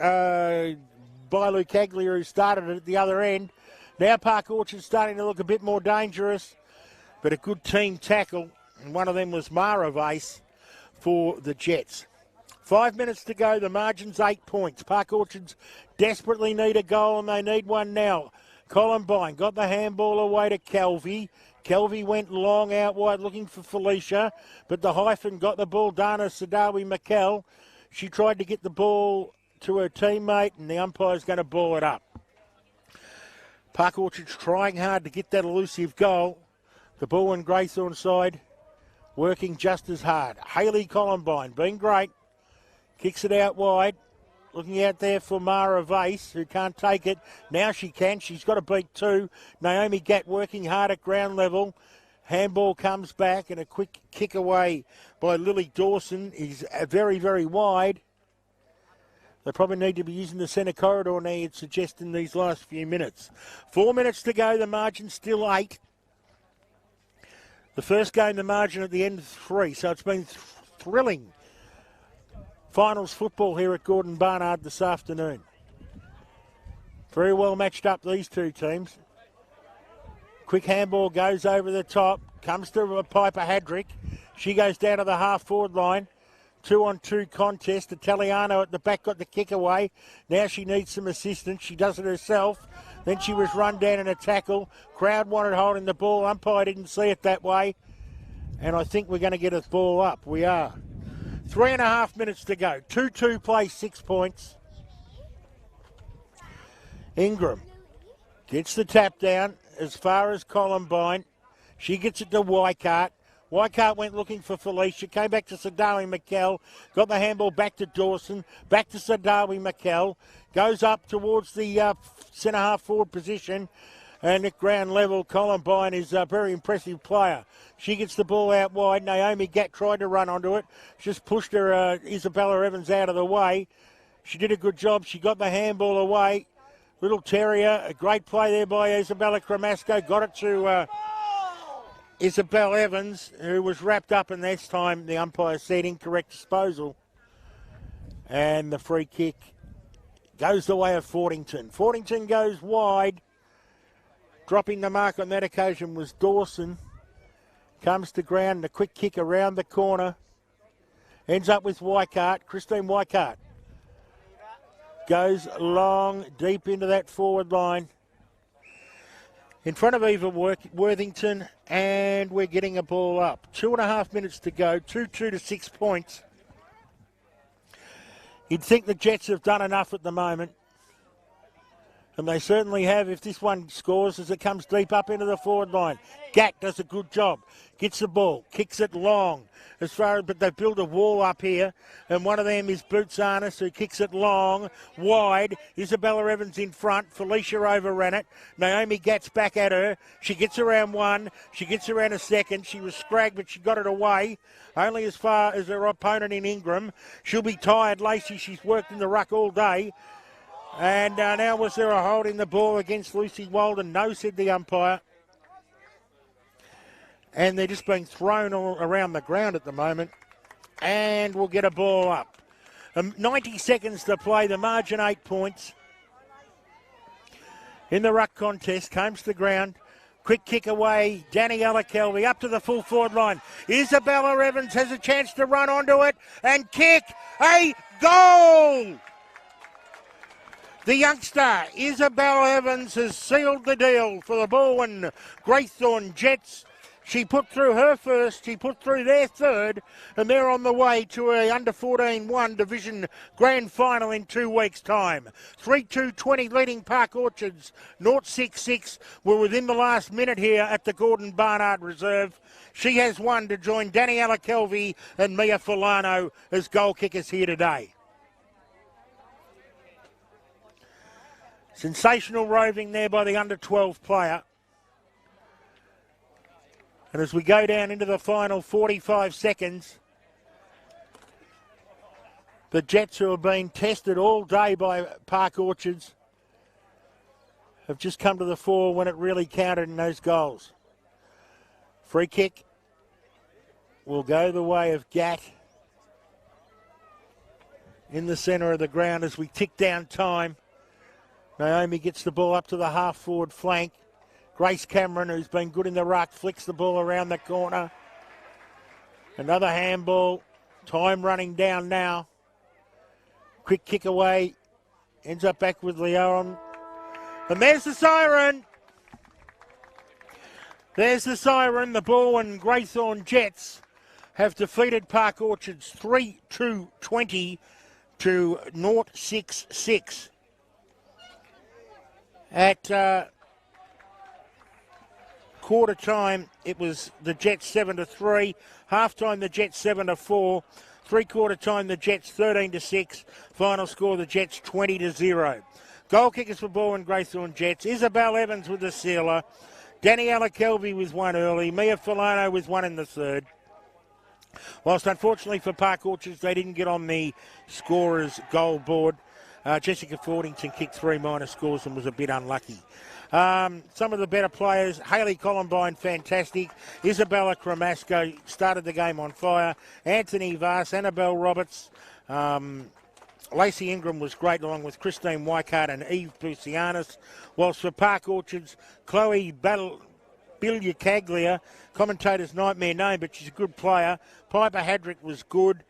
Bailu-Caglia, who started it at the other end. Now Park Orchard's starting to look a bit more dangerous, but a good team tackle, and one of them was Mara Vase for the Jets. 5 minutes to go. The margin's 8 points. Park Orchards desperately need a goal, and they need one now. Columbine got the handball away to Kelvy. Kelvy went long out wide looking for Felicia, but the hyphen got the ball. Dana Sadawi McKell. She tried to get the ball to her teammate, and the umpire's going to ball it up. Park Orchard's trying hard to get that elusive goal. The Balwyn Greythorn side working just as hard. Hayley Columbine being great. Kicks it out wide. Looking out there for Mara Vase, who can't take it. Now she can. She's got to beat two. Naomi Gatt working hard at ground level. Handball comes back, and a quick kick away by Lily Dawson is very, very wide. They probably need to be using the centre corridor now, you'd suggest, in these last few minutes. 4 minutes to go. The margin's still 8. The first game, the margin at the end, 3. So it's been thrilling finals football here at Gordon Barnard this afternoon. Very well matched up, these two teams. Quick handball goes over the top. Comes to Piper Hadrick. She goes down to the half-forward line. 2-on-2 contest. Italiano at the back got the kick away. Now she needs some assistance. She does it herself. Then she was run down in a tackle. Crowd wanted holding the ball. Umpire didn't see it that way. And I think we're going to get a ball up. We are. 3.5 minutes to go. 2-2 play, 6 points. Ingram gets the tap down as far as Columbine. She gets it to Weikart. Weikart went looking for Felicia, came back to Sadawi McKell, got the handball back to Dawson, back to Sadawi McKell, goes up towards the centre half forward position, and at ground level, Columbine is a very impressive player. She gets the ball out wide. Naomi Gatt tried to run onto it, just pushed her Isabella Evans out of the way. She did a good job. She got the handball away. Little Terrier, a great play there by Isabella Cremasco, got it to Isabel Evans, who was wrapped up, and this time the umpire said incorrect disposal. And the free kick goes the way of Fordington. Fordington goes wide. Dropping the mark on that occasion was Dawson. Comes to ground, and a quick kick around the corner. Ends up with Weikart, Christine Weikart. Goes long, deep into that forward line. In front of Eva Worthington, and we're getting a ball up. 2.5 minutes to go, 2-2 to 6 points. You'd think the Jets have done enough at the moment. And they certainly have if this one scores as it comes deep up into the forward line. Gatt does a good job. Gets the ball, kicks it long. But they build a wall up here. And one of them is Boots Arnis, who kicks it long, wide. Isabella Evans in front. Felicia overran it. Naomi Gatt's back at her. She gets around one. She gets around a second. She was scragged, but she got it away. Only as far as her opponent in Ingram. She'll be tired, Lacey. She's worked in the ruck all day. And now was there a hold in the ball against Lucy Walden? No, said the umpire. And they're just being thrown all around the ground at the moment. And we'll get a ball up. 90 seconds to play, the margin 8 points. In the ruck contest, comes to ground. Quick kick away, Daniela Kelvy up to the full forward line. Isabella Evans has a chance to run onto it and kick a goal! The youngster, Isabel Evans, has sealed the deal for the Balwyn Greythorn Jets. She put through her first, she put through their third, and they're on the way to a under-14 1 division grand final in 2 weeks' time. 3-2-20 leading Park Orchards, 0-6-6. We're within the last minute here at the Gordon Barnard Reserve. She has won to join Daniela Kelvy and Mia Fulano as goal kickers here today. Sensational roving there by the under-12 player. And as we go down into the final 45 seconds, the Jets, who have been tested all day by Park Orchards, have just come to the fore when it really counted in those goals. Free kick will go the way of Gatt in the centre of the ground as we tick down time. Naomi gets the ball up to the half-forward flank. Grace Cameron, who's been good in the ruck, flicks the ball around the corner. Another handball. Time running down now. Quick kick away. Ends up back with Leon. And there's the siren. There's the siren. The Balwyn Greythorn Jets have defeated Park Orchards 3-2-20 to 0-6-6. At quarter time, it was the Jets 7-3. Half time, the Jets 7-4. 3/4 time, the Jets 13-6. Final score, the Jets 20-0. Goal kickers for Balwyn Greythorn Jets. Isabel Evans with the sealer. Daniela Kelby with one early. Mia Filano with one in the third. Whilst unfortunately for Park Orchards, they didn't get on the scorer's goal board. Jessica Fordington kicked 3 minor scores and was a bit unlucky. Some of the better players, Hayley Columbine, fantastic. Isabella Cremasco started the game on fire. Anthony Vass, Annabelle Roberts. Lacey Ingram was great, along with Christine Weikart and Eve Busianis. Whilst for Park Orchards, Chloe Bilyacaglia, commentator's nightmare name, but she's a good player. Piper Hadrick was good.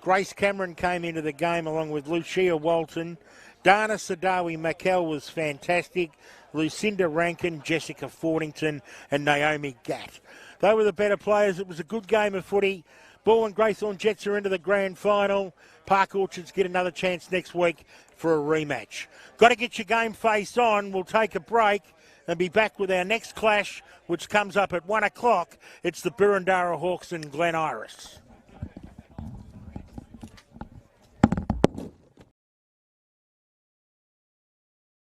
Grace Cameron came into the game along with Lucia Walton. Dana Sadawi Makel was fantastic. Lucinda Rankin, Jessica Fordington and Naomi Gatt. They were the better players. It was a good game of footy. Balwyn Greythorn Jets are into the grand final. Park Orchards get another chance next week for a rematch. Got to get your game face on. We'll take a break and be back with our next clash, which comes up at 1 o'clock. It's the Birrendara Hawks and Glen Iris.